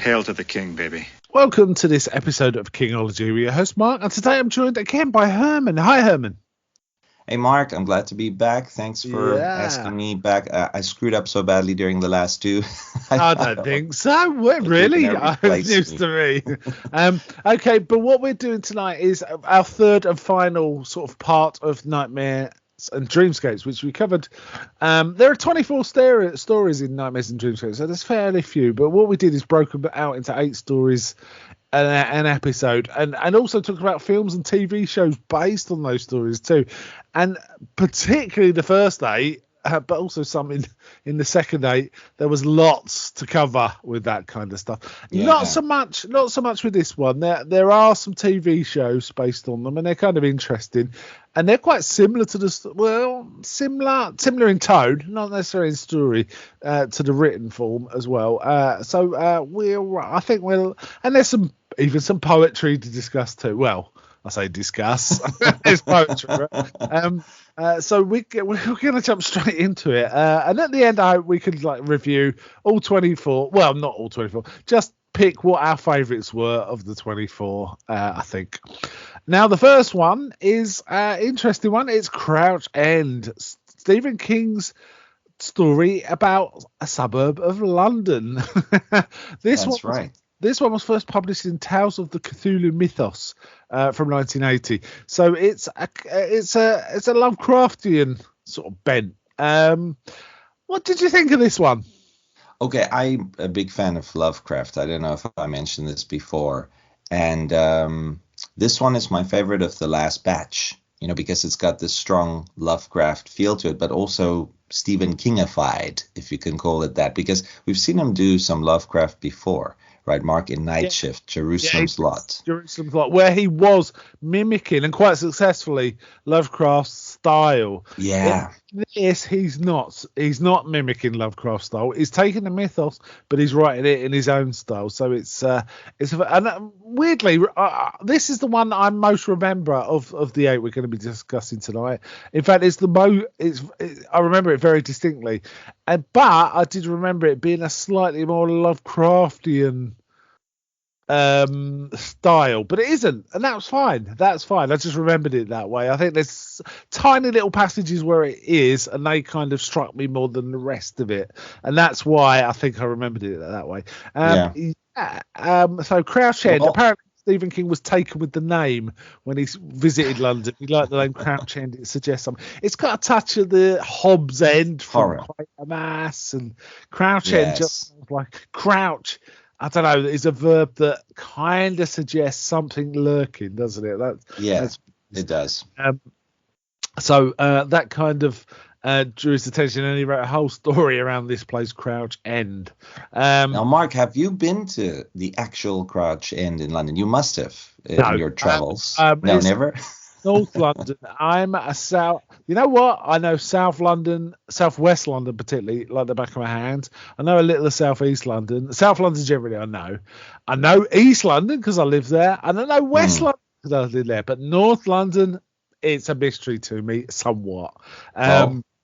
Hail to the king, baby. Welcome to this episode of Kingology. We're your host, Mark, and today I'm joined again by Herman. Hi, Herman. Hey, Mark, I'm glad to be back. Thanks for asking me back. I screwed up so badly during the last two. I don't think so. Really? News to me. Okay, but what we're doing tonight is our third and final sort of part of Nightmares and Dreamscapes, which we covered. There are 24 stories in Nightmares and Dreamscapes, so there's fairly few. But what we did is broke them out into 8 stories an episode, and also talk about films and TV shows based on those stories too, and particularly the first 8, but also some in the second 8. There was lots to cover with that kind of stuff. Yeah. Not so much with this one. There are some TV shows based on them, and they're kind of interesting, and they're quite similar to similar in tone, not necessarily in story, to the written form as well. And there's even some poetry to discuss too. Well, I say discuss. It's poetry, right? So we're going to jump straight into it. And at the end, we could review all 24. Well, not all 24. Just pick what our favourites were of the 24, I think. Now, the first one is an interesting one. It's Crouch End, Stephen King's story about a suburb of London. That's right. This one was first published in Tales of the Cthulhu Mythos from 1980. So it's a Lovecraftian sort of bent. What did you think of this one? Okay, I'm a big fan of Lovecraft. I don't know if I mentioned this before. And this one is my favorite of the last batch, because it's got this strong Lovecraft feel to it, but also Stephen Kingified, if you can call it that, because we've seen him do some Lovecraft before. Right, Mark, in Night Shift, Jerusalem's Lot. Jerusalem's Lot, where he was mimicking, and quite successfully, Lovecraft's style. Yeah. In this, he's not mimicking Lovecraft's style. He's taking the mythos, but he's writing it in his own style. So weirdly, this is the one I most remember of the 8 we're going to be discussing tonight. In fact, I remember it very distinctly, but I did remember it being a slightly more Lovecraftian style, but it isn't, and that's fine. I just remembered it that way. I think there's tiny little passages where it is, and they kind of struck me more than the rest of it, and that's why I think I remembered it that way. So Crouch End, apparently Stephen King was taken with the name when he visited London. He liked the name Crouch End. It suggests something. It's got a touch of the Hobbs End from Quatermass, and Crouch End just sounds like crouch. I don't know, is a verb that kind of suggests something lurking, doesn't it? It does. So that kind of drew his attention, and he wrote a whole story around this place, Crouch End. Now, Mark, have you been to the actual Crouch End in London? You must have in your travels. No, never? North London. I'm a South. You know what? I know South London, Southwest London, particularly like the back of my hand. I know a little of Southeast London. South London generally, I know. I know East London because I live there, and I know West London because I live there. But North London, it's a mystery to me, somewhat.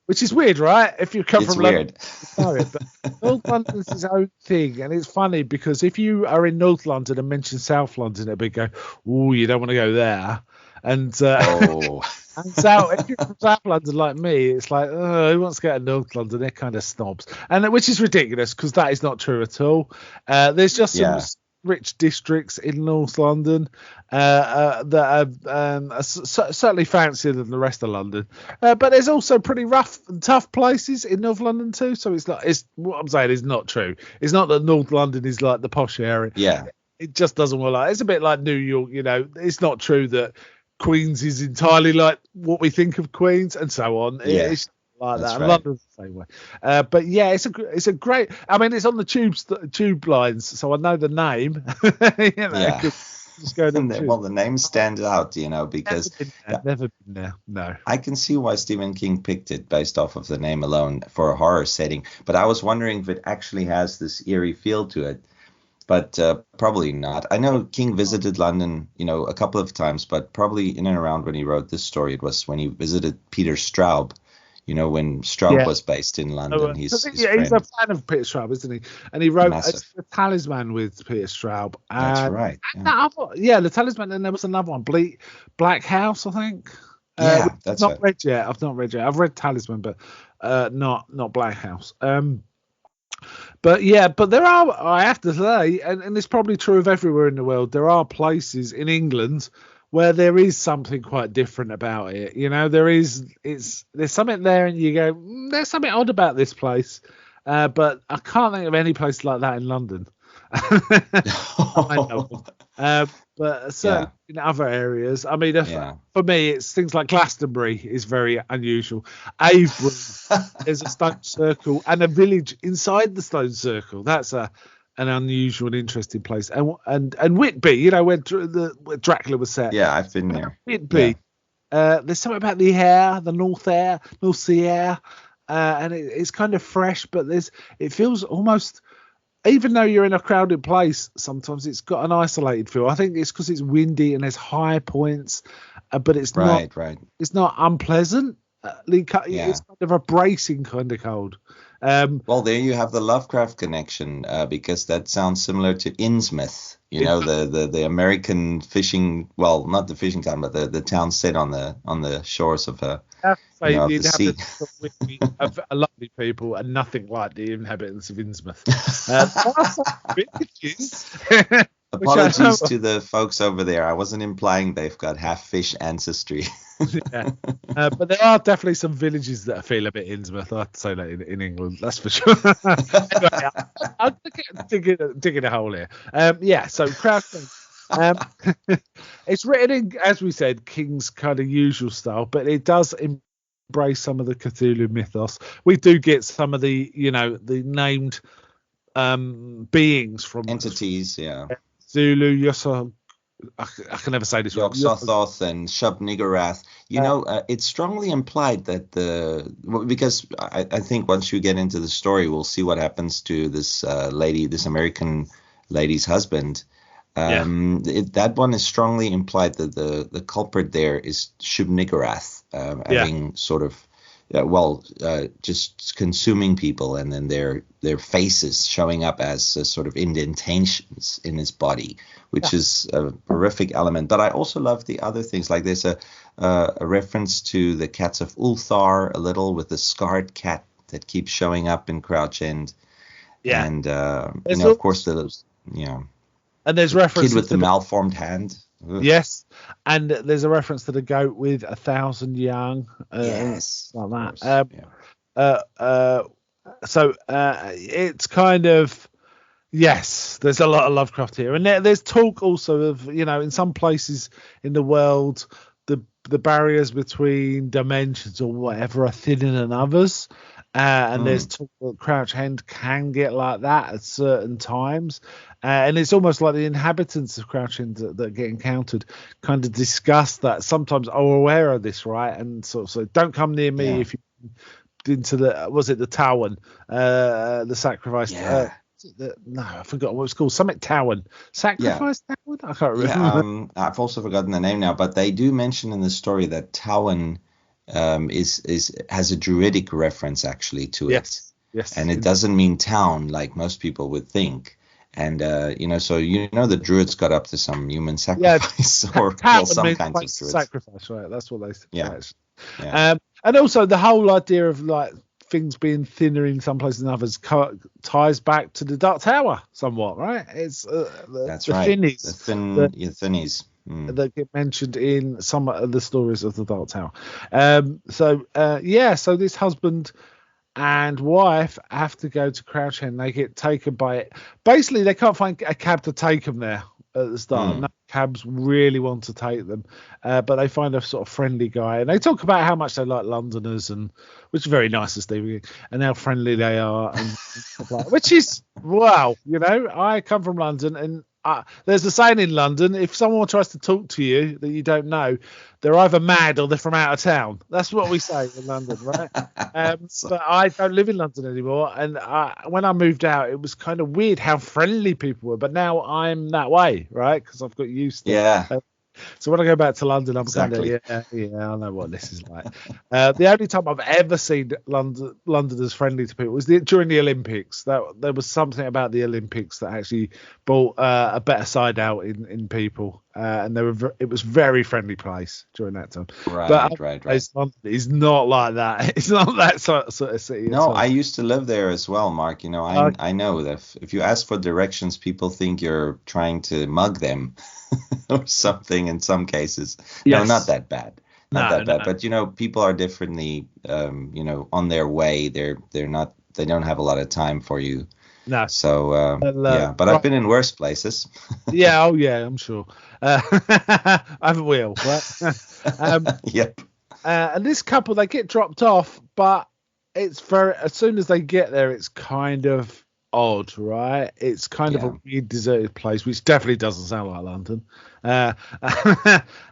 Which is weird, right? If you come from London, you know it. But North London is its own thing, and it's funny because if you are in North London and mention South London, it'll be go, "Ooh, you don't want to go there." And so if you're from South London like me, it's like, who wants to go to North London? They're kind of snobs, and which is ridiculous because that is not true at all. There's just some rich districts in North London that are certainly fancier than the rest of London, but there's also pretty rough and tough places in North London too. So it's what I'm saying is not true. It's not that North London is like the posh area. Yeah, it just doesn't work like. It's a bit like New York. It's not true that Queens is entirely like what we think of Queens, and so on. It's like that. Right. London's the same way. But yeah, it's a great. I mean, it's on the tube lines, so I know the name. Just go to the name stands out, because never been there. No. I can see why Stephen King picked it based off of the name alone for a horror setting. But I was wondering if it actually has this eerie feel to it. But probably not. I know King visited London, a couple of times, but probably in and around when he wrote this story, it was when he visited Peter Straub, when Straub Yeah. was based in London, his He's friend. a fan of Peter Straub, isn't he? And he wrote Massive. The Talisman with Peter Straub. That's And right. The Talisman, and there was another one, Black House, I think. Yeah, Which that's I've right. not read yet. I've read Talisman, but not Black House. But there are, I have to say, and it's probably true of everywhere in the world, there are places in England where there is something quite different about it. There's something there, and you go, there's something odd about this place. But I can't think of any place like that in London. I know. But certainly in other areas, I mean, for me, it's things like Glastonbury is very unusual. Avebury, there's a stone circle and a village inside the stone circle. That's an unusual and interesting place. And Whitby, where Dracula was set. Yeah, I've been there. Whitby. Yeah. There's something about the air, the North Sea air, and it's kind of fresh, but it feels almost. Even though you're in a crowded place, sometimes it's got an isolated feel. I think it's because it's windy and there's high points, but it's not. Right. It's not unpleasant. It's kind of a bracing kind of cold. Well, there you have the Lovecraft connection, because that sounds similar to Innsmouth. The American fishing. Well, not the fishing town, but the town set on the shores of the sea. A lovely people and nothing like the inhabitants of Innsmouth. Apologies to the folks over there. I wasn't implying they've got half fish ancestry. But there are definitely some villages that feel a bit Innsmouth. I'd say that in England, that's for sure. Anyway, I'm digging a hole here. So Crouch End. It's written in, as we said, King's kind of usual style, but it does embrace some of the Cthulhu mythos. We do get some of the named beings from entities, Zulu, Yosol. I can never say this right. Yog-Sothoth and Shub-Niggurath. It's strongly implied that because I think once you get into the story, we'll see what happens to this this American lady's husband. That one is strongly implied that the culprit there is Shub-Niggurath, having sort of just consuming people, and then their faces showing up as sort of indentations in his body, which is a horrific element. But I also love the other things. Like there's a reference to the cats of Ulthar a little, with the scarred cat that keeps showing up in Crouch End. Yeah. And of course and there's reference kid with the malformed hand. Ugh. Yes, and there's a reference to the goat with 1,000 young. Yes, like that. So it's kind of there's a lot of Lovecraft here, and there's talk also of in some places in the world the barriers between dimensions or whatever are thinner than others. And there's talk that Crouch End can get like that at certain times. And it's almost like the inhabitants of Crouch End that get encountered kind of discuss that, sometimes are aware of this, right? And so don't come near me if you into the Towan, the sacrifice. Yeah. I forgot what it's called. Something Towan. Sacrifice Towan? I can't remember. I've also forgotten the name now, but they do mention in the story that Towan has a druidic reference actually to it. Yes. And it doesn't mean town like most people would think. And so the druids got up to some human sacrifice or some kinds of druids. Sacrifice, right? That's what they said. Yeah. And also the whole idea of like things being thinner in some places than others ties back to the Dark Tower somewhat, right? It's that's right. Thinnies. The thinnies. That get mentioned in some of the stories of the Dark Tower. So this husband and wife have to go to Crouch End. They get taken by it. Basically, they can't find a cab to take them there at the start. No cabs really want to take them, but they find a sort of friendly guy, and they talk about how much they like Londoners, and which is very nice of Stevie, and how friendly they are, and stuff like that, which is wow. I come from London, and there's a saying in London: if someone tries to talk to you that you don't know, they're either mad or they're from out of town. That's what we say in London, right? But I don't live in London anymore, and when I moved out, it was kind of weird how friendly people were. But now I'm that way, right? Because I've got used to So when I go back to London, I'm Exactly. kind of yeah, I know what this is like. The only time I've ever seen Londoners friendly to people was during the Olympics. That there was something about the Olympics that actually brought a better side out in people, and it was very friendly place during that time. But Right. London is not like that. It's not that sort of city at No, all. I used to live there as well, Mark. You know, I know that if you ask for directions, people think you're trying to mug them or something in some cases. No, not Yes. that bad. Not No, that no, bad. But you know, people are differently on their way. They don't have a lot of time for you. no. So Well, yeah, but I've right. been in worse places. Yeah, oh yeah, I'm sure. Haven't we all, right? um, Yep. and this couple, they get dropped off, but it's very, as soon as they get there, it's kind of odd, right? It's kind of a Yeah. weird deserted place, which definitely doesn't sound like London. Uh,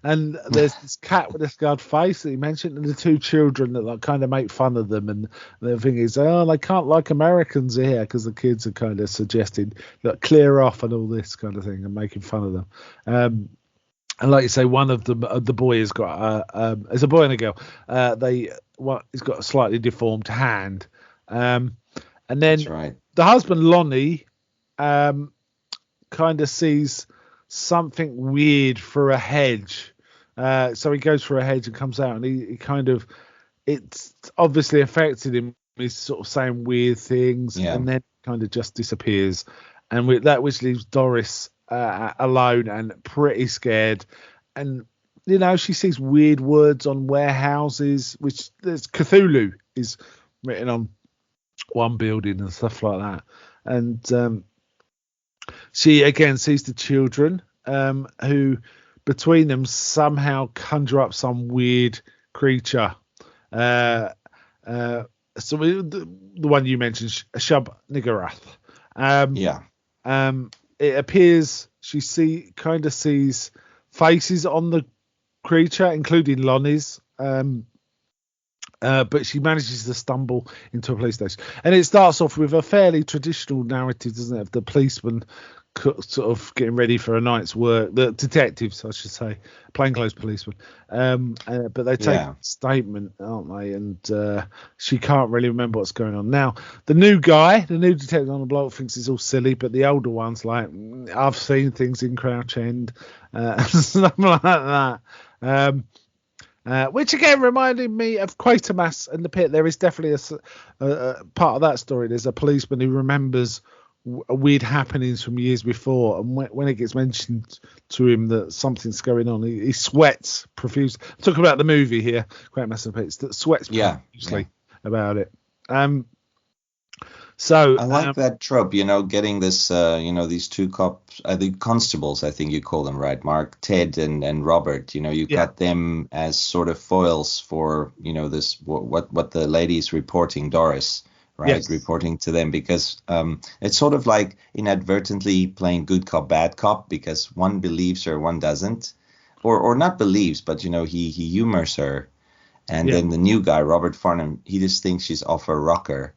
and there's this cat with a scarred face that he mentioned, and the two children that like kind of make fun of them. And the thing is, oh, they can't like Americans here because the kids are kind of suggesting that clear off and all this kind of thing and making fun of them. And like you say, one of them, the boy has got there's a boy and a girl. He's got a slightly deformed hand, and That's then right. the husband Lonnie kind of sees something weird through a hedge. So he goes through a hedge and comes out, and he kind of, it's obviously affected him. He's sort of saying weird things, Yeah. and then kind of just disappears, and with that, which leaves Doris alone and pretty scared. And she sees weird words on warehouses, which there's Cthulhu is written on one building and stuff like that. And she again sees the children, who between them somehow conjure up some weird creature. Uh, the one you mentioned, Shub Niggurath. Yeah. It appears she sees faces on the creature, including Lonnie's. But she manages to stumble into a police station, and it starts off with a fairly traditional narrative, doesn't it? Of the policeman sort of getting ready for a night's work, the detectives, I should say, plainclothes policemen. But they take Yeah. a statement, aren't they? And she can't really remember what's going on. Now, the new detective on the block, thinks it's all silly, but the older one's like, I've seen things in Crouch End, stuff like that. Which again reminded me of Quatermass and the Pit. There is definitely a part of that story. There's a policeman who remembers weird happenings from years before, and when it gets mentioned to him that something's going on, he sweats profusely. I'm talking about the movie here, Quatermass and the Pit, that sweats profusely about it. So I like that trope, getting this, these two cops, the constables, I think you call them, right, Mark, Ted and Robert. You got them as sort of foils for, this what the lady's reporting, Doris, right, yes. reporting to them, because it's sort of like inadvertently playing good cop, bad cop, because one believes her, one doesn't, or not believes, but he humors her, and then the new guy, Robert Farnham, he just thinks she's off her rocker.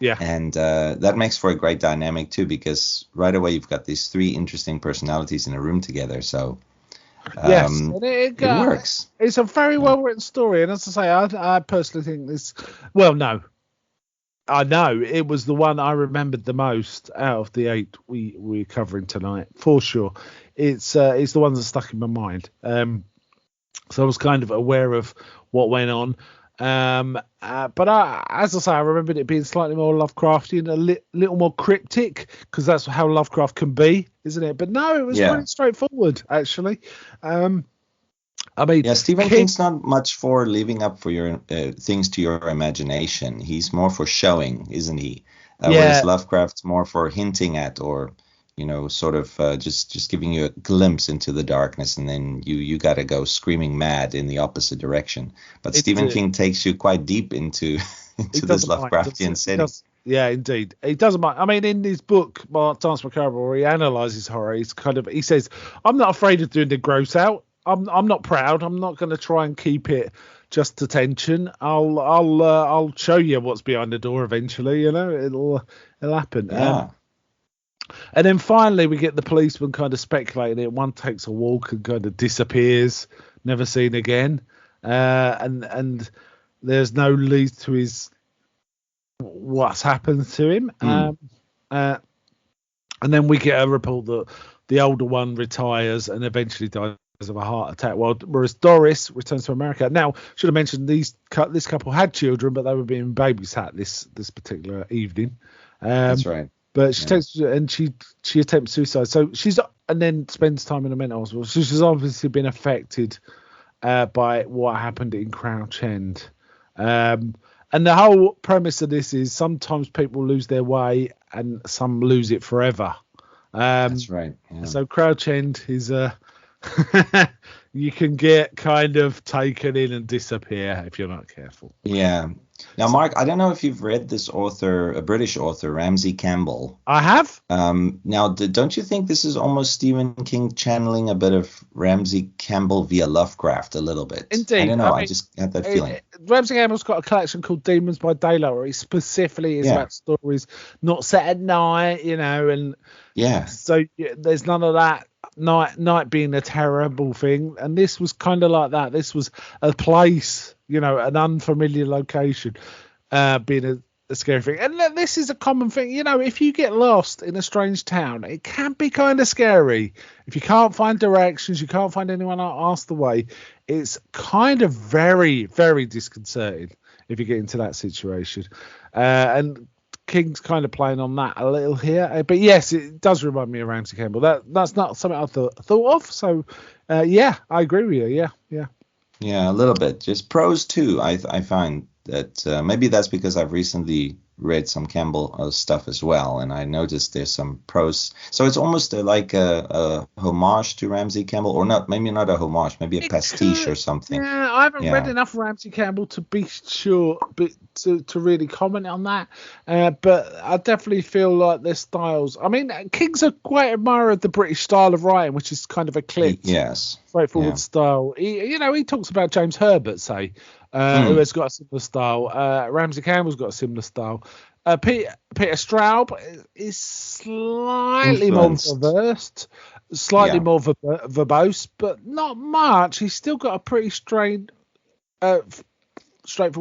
Yeah. And that makes for a great dynamic too, because right away you've got these three interesting personalities in a room together. So yes, and it works. It's a very well written story, and as I say, I personally think this. Well, no, I know it was the one I remembered the most out of the 8 we're covering tonight, for sure. It's the one that stuck in my mind. So I was kind of aware of what went on. But as I say, I remembered it being slightly more Lovecraftian, a little more cryptic, because that's how Lovecraft can be, isn't it? But no, it was pretty straightforward, actually. I mean, Stephen King's not much for leaving up for your things to your imagination. He's more for showing, isn't he? Whereas Lovecraft's more for hinting at, or sort of just giving you a glimpse into the darkness, and then you got to go screaming mad in the opposite direction. But Stephen King takes you quite deep into this Lovecraftian setting. Yeah, indeed. He doesn't mind. I mean, in his book, Dance Macabre, where he analyzes horror, he says, I'm not afraid of doing the gross out. I'm not proud. I'm not going to try and keep it just to tension. I'll show you what's behind the door eventually. It'll happen. Yeah. And then finally we get the policeman kind of speculating it. One takes a walk and kind of disappears, never seen again. And there's no lead to his what's happened to him. And then we get a report that the older one retires and eventually dies of a heart attack, whereas Doris returns to America. Now, should have mentioned this couple had children, but they were being babysat this particular evening. That's right. But she takes and she attempts suicide. So and then spends time in a mental hospital. So she's obviously been affected by what happened in Crouch End. And the whole premise of this is sometimes people lose their way and some lose it forever. That's right. Yeah. So Crouch End is you can get kind of taken in and disappear if you're not careful. Yeah. Now, Mark, I don't know if you've read this author, a British author, Ramsey Campbell. I have. Now, don't you think this is almost Stephen King channeling a bit of Ramsey Campbell via Lovecraft a little bit? Indeed. I don't know. I just had that feeling. Ramsey Campbell's got a collection called Demons by Daylight, where he specifically is about stories not set at night, and so there's none of that. Night being a terrible thing, and this was kind of like that. This was a place, an unfamiliar location, being a scary thing. And this is a common thing, if you get lost in a strange town, it can be kind of scary. If you can't find directions, you can't find anyone to ask the way, it's kind of very, very disconcerting if you get into that situation. And King's kind of playing on that a little here, but yes, it does remind me of Ramsey Campbell. That's not something I thought of. So, I agree with you. Yeah, a little bit. Just prose too. I find that maybe that's because I've recently read some Campbell stuff as well, and I noticed there's some prose. So it's almost like a homage to Ramsey Campbell, or not? Maybe not a homage, maybe a pastiche or something. Yeah, I haven't read enough Ramsey Campbell to be sure, but to really comment on that. But I definitely feel like their styles. I mean, King's a great admirer of the British style of writing, which is kind of a clipped, straightforward style. He talks about James Herbert, say. Who has got a similar style. Ramsey Campbell's got a similar style. Peter Straub is slightly more versed, slightly more verbose, but not much. He's still got a pretty straightforward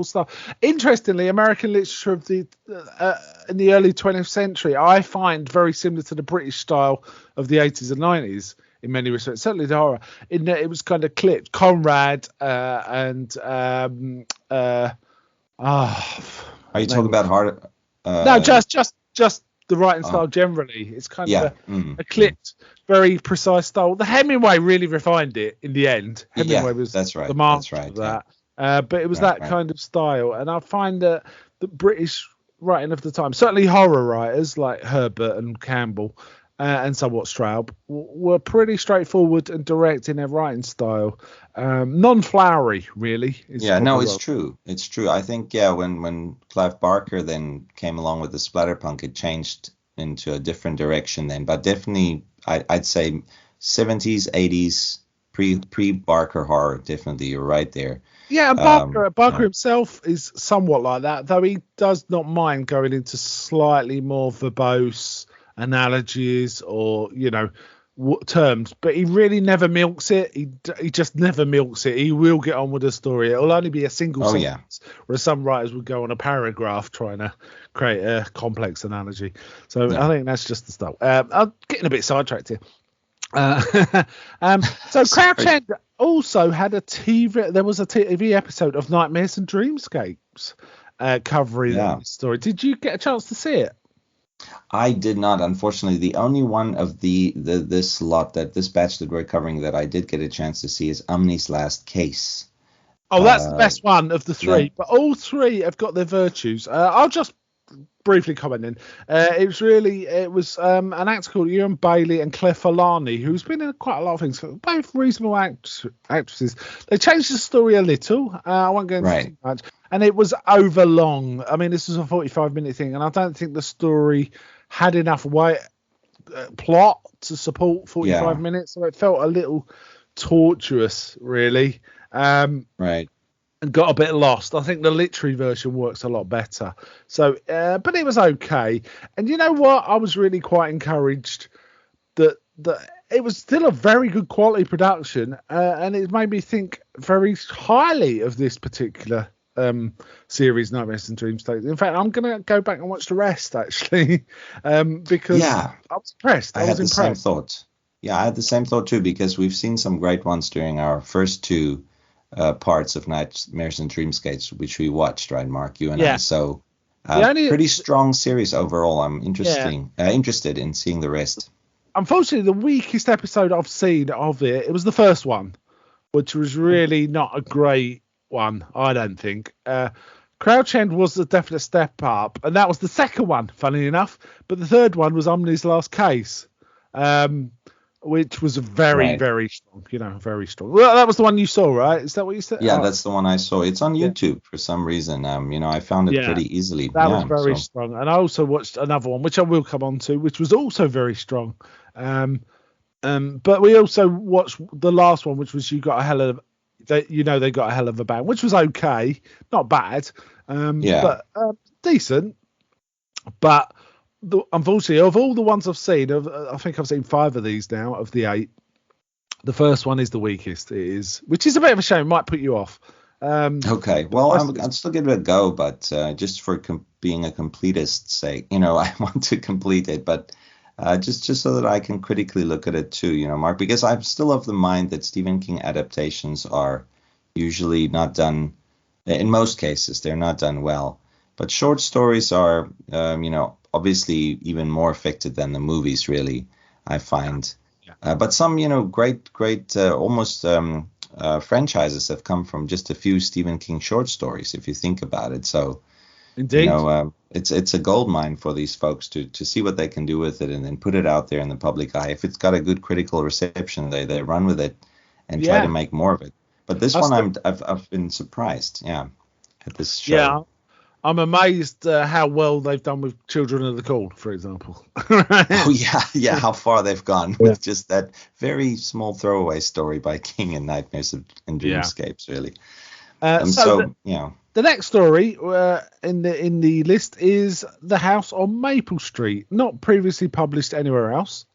style. Interestingly, American literature of in the early 20th century, I find very similar to the British style of the 80s and 90s. In many respects, certainly the horror. In that it was kind of clipped. Conrad and are you talking about hard? No, just the writing style generally. It's kind of a clipped, very precise style. The Hemingway really refined it in the end. Hemingway was the master of that. But it was that kind of style, and I find that the British writing of the time, certainly horror writers like Herbert and Campbell. And somewhat Straub were pretty straightforward and direct in their writing style, non-flowery, really. It's true. It's true. I think when Clive Barker then came along with the splatterpunk, it changed into a different direction then. But definitely, I'd say 70s, 80s, pre Barker horror. Definitely, you're right there. Yeah, and Barker himself is somewhat like that, though he does not mind going into slightly more verbose analogies or terms, but he really never milks it. He just never milks it. He will get on with the story. It'll only be a single sentence, whereas some writers would go on a paragraph trying to create a complex analogy. So I think that's just the stuff. I'm getting a bit sidetracked here. So Crouch End also had there was a TV episode of Nightmares and Dreamscapes covering this story. Did you get a chance to see it? I did not, unfortunately. The only one of this batch that we're covering that I did get a chance to see is Omni's Last Case. Oh, that's the best one of the three, but all three have got their virtues. I'll just briefly comment in. It was an actor called Ewan Bailey and Claire Forlani, who's been in quite a lot of things, both reasonable actresses. They changed the story a little. I won't go into too much. And it was overlong. I mean, this was a 45-minute thing, and I don't think the story had enough plot to support 45 minutes, so it felt a little tortuous, really. Right. and got a bit lost. I think the literary version works a lot better. So, but it was okay. And you know what? I was really quite encouraged that it was still a very good quality production, and it made me think very highly of this particular series, Nightmares and Dreamscapes. In fact, I'm going to go back and watch the rest actually, because I was impressed. I had the same thought. Yeah, I had the same thought too, because we've seen some great ones during our first two parts of Nightmares and Dreamscapes, which we watched, right, Mark? You and I. So pretty strong series overall. I'm interested in seeing the rest. Unfortunately, the weakest episode I've seen of it was the first one, which was really not a great one, I don't think. Crouch End was a definite step up, and that was the second one, funny enough. But the third one was Omni's Last Case, which was very, very strong. Very strong. Well, that was the one you saw, right? Is that what you said? Yeah, that's the one I saw. It's on YouTube for some reason. I found it pretty easily. That was very strong. And I also watched another one, which I will come on to, which was also very strong. But we also watched the last one, which was You Got a Hell of... They got a hell of a band, which was okay, not bad, but decent. But unfortunately, of all the ones I've seen, I think I've seen 5 of these now of the 8. The first one is the weakest. It is, which is a bit of a shame. Might put you off. Okay, well, I'll still give it a go, but just for being a completist's sake, I want to complete it, but just so that I can critically look at it too, Mark, because I'm still of the mind that Stephen King adaptations are usually not done, in most cases, they're not done well. But short stories are, obviously even more affected than the movies, really, I find. Yeah. But some, great, almost franchises have come from just a few Stephen King short stories, if you think about it. So, indeed, it's a gold mine for these folks to see what they can do with it and then put it out there in the public eye. If it's got a good critical reception, they run with it and try to make more of it. But this one, I've been surprised, at this show. Yeah, I'm amazed how well they've done with Children of the Corn, for example. Oh yeah, how far they've gone with just that very small throwaway story by King and Nightmares and Dreamscapes, really. The next story in the list is The House on Maple Street, not previously published anywhere else.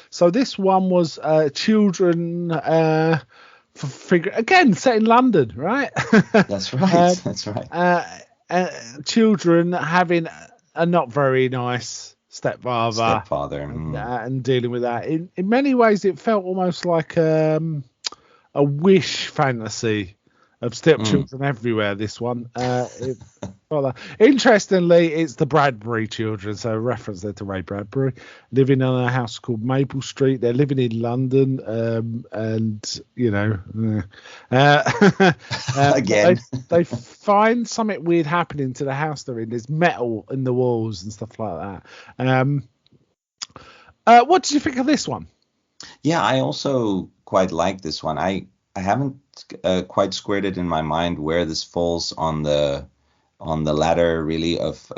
So this one was children again set in London, right? That's right. That's right. Children having a not very nice stepfather, and dealing with that. In many ways, it felt almost like a Wish fantasy of stepchildren everywhere. This one, interestingly, it's the Bradbury children, so a reference there to Ray Bradbury, living in a house called Maple Street. They're living in London, and again, they find something weird happening to the house they're in. There's metal in the walls and stuff like that. What did you think of this one? Yeah, I also quite like this one. I haven't quite squared it in my mind where this falls on the ladder, really, of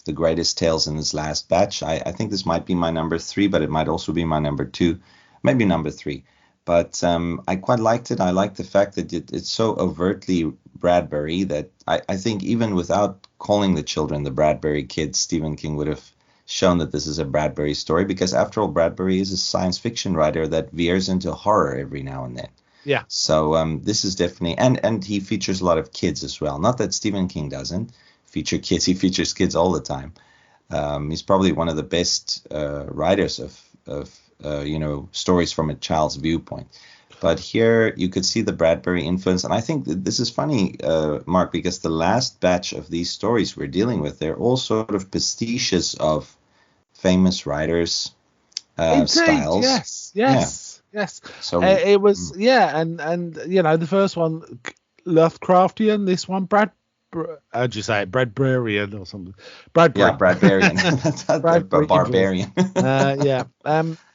the greatest tales in this last batch. I think this might be my number 3, but it might also be my number 2, maybe number 3. But I quite liked it. I liked the fact that it's so overtly Bradbury that I think even without calling the children the Bradbury kids, Stephen King would have shown that this is a Bradbury story, because after all, Bradbury is a science fiction writer that veers into horror every now and then. Yeah. So this is definitely, and he features a lot of kids as well. Not that Stephen King doesn't feature kids; he features kids all the time. He's probably one of the best writers of stories from a child's viewpoint. But here you could see the Bradbury influence, and I think that this is funny, Mark, because the last batch of these stories we're dealing with, they're all sort of pastiches of famous writers' styles. Yes. Yeah. Yes. So it was, and the first one Lovecraftian, this one how'd you say it, Bradburian or something? Bradbury. Yeah, Bradburian. Barbarian.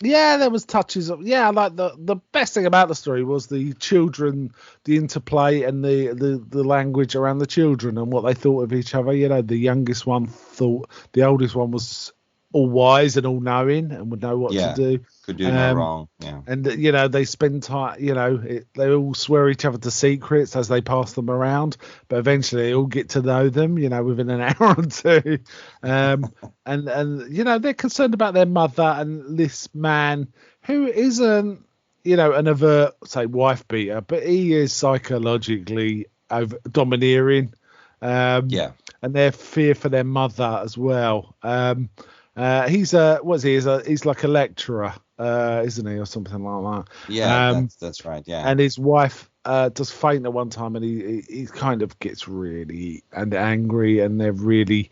There was touches of like the best thing about the story was the children, the interplay and the language around the children and what they thought of each other. The youngest one thought the oldest one was all wise and all knowing and would know what to do. Could do no wrong. Yeah. And they spend time. They all swear each other to secrets as they pass them around, but eventually they all get to know them. Within an hour or two. And they're concerned about their mother and this man who isn't an overt, say, wife beater, but he is psychologically domineering. And their fear for their mother as well. He's he's like a lecturer, isn't he, or something like that? Yeah, that's right. Yeah. And his wife does faint at one time, and he kind of gets really angry, and they really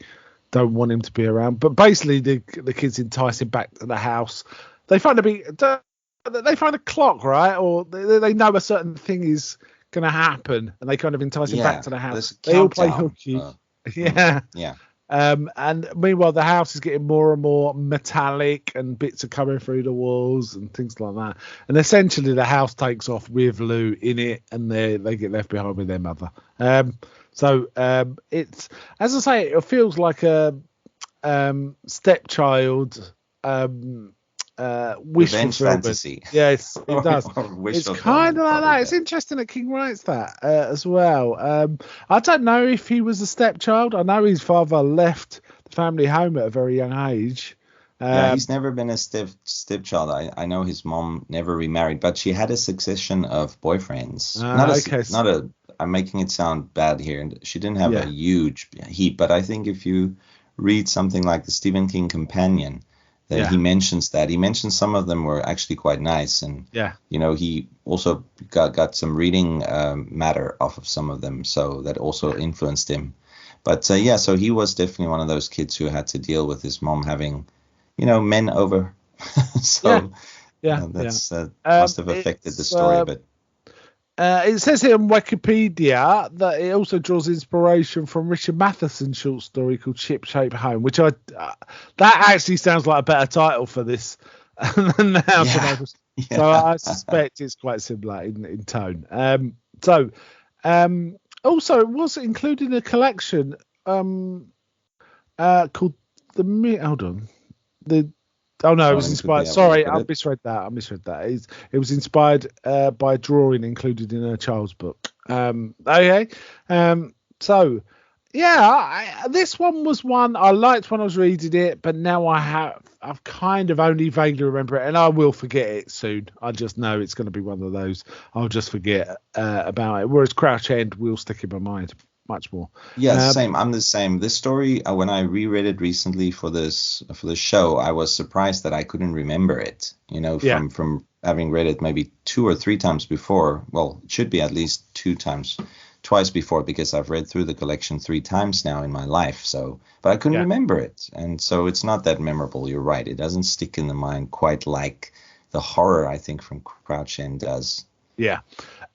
don't want him to be around. But basically, the kids entice him back to the house. They find a clock, right, or they know a certain thing is going to happen, and they kind of entice him back to the house. They all play hooky. Yeah. And meanwhile, the house is getting more and more metallic, and bits are coming through the walls and things like that. And essentially, the house takes off with Lou in it, and they get left behind with their mother. It's, as I say, it feels like a stepchild wish revenge fantasy. Yes, it does. It's kind of like that. It's interesting that King writes that as well. I don't know if he was a stepchild. I know his father left the family home at a very young age. He's never been a stepchild. I know his mom never remarried, but she had a succession of boyfriends. I'm making it sound bad here. And she didn't have a huge heap, but I think if you read something like the Stephen King Companion, then he mentions that. He mentions some of them were actually quite nice. And, he also got some reading matter off of some of them. So that also influenced him. But, so he was definitely one of those kids who had to deal with his mom having, men over. Must have affected the story a bit. It says here on Wikipedia that it also draws inspiration from Richard Matheson's short story called Ship Shape Home, which that actually sounds like a better title for this than the House of Opals. So I suspect it's quite similar in tone. Also, it was included in a collection called it was inspired. Sorry, I misread that. It was inspired by a drawing included in a child's book. This one was one I liked when I was reading it, but now I've kind of only vaguely remember it, and I will forget it soon. I just know it's going to be one of those I'll just forget about it. Whereas Crouch End will stick in my mind much more. Same. I'm the same. This story, when I reread it recently for the show, I was surprised that I couldn't remember it. From having read it maybe 2 or 3 times before. Well, it should be at least twice before, because I've read through the collection 3 times now in my life. But I couldn't remember it, and so it's not that memorable. You're right. It doesn't stick in the mind quite like the horror, I think, from Crouch End does. Yeah.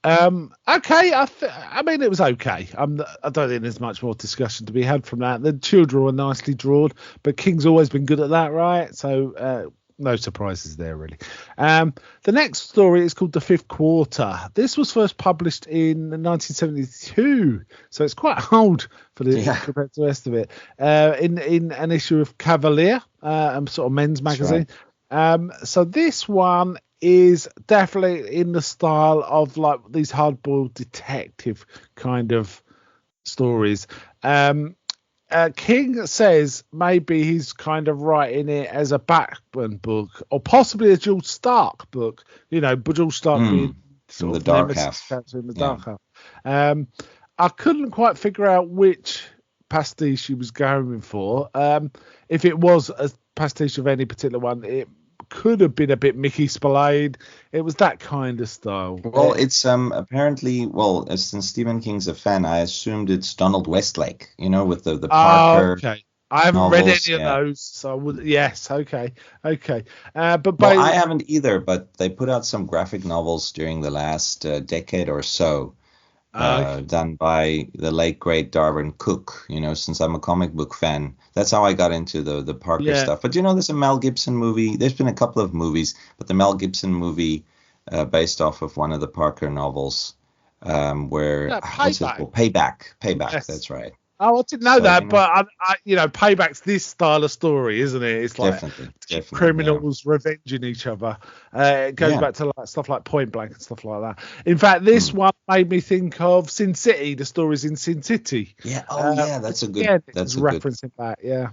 Okay. I mean, it was okay. I don't think there's much more discussion to be had from that. The children were nicely drawn, but King's always been good at that, right? So no surprises there, really. The next story is called The Fifth Quarter. This was first published in 1972, so it's quite old compared to the rest of it. In an issue of Cavalier, sort of men's magazine. Right. So this one is definitely in the style of like these hard-boiled detective kind of stories. King says maybe he's kind of writing it as a Batman book, or possibly a George Stark book. But George Stark being sort the of dark half. In the dark half. I couldn't quite figure out which pastiche he was going for. If it was a pastiche of any particular one, it could have been a bit Mickey Spillane. It was that kind of style. Well, it's apparently, since Stephen King's a fan, I assumed it's Donald Westlake, with the Parker. Okay. I haven't read any of those, so I would. Yes, okay. But I haven't either. But they put out some graphic novels during the last decade or so, done by the late great Darwin Cook. Since I'm a comic book fan, that's how I got into the Parker stuff. But there's a Mel Gibson movie. There's been a couple of movies, but the Mel Gibson movie based off of one of the Parker novels, what's it called? Payback. Yes. That's right. Oh, I didn't know So, that, but Payback's this style of story, isn't it? It's like definitely, criminals revenging each other. It goes yeah, back to like stuff like Point Blank and stuff like that. In fact, this one made me think of Sin City. The stories in Sin City. yeah. Oh, yeah, that's a good, Yeah, that's it's a good. referencing that. Yeah,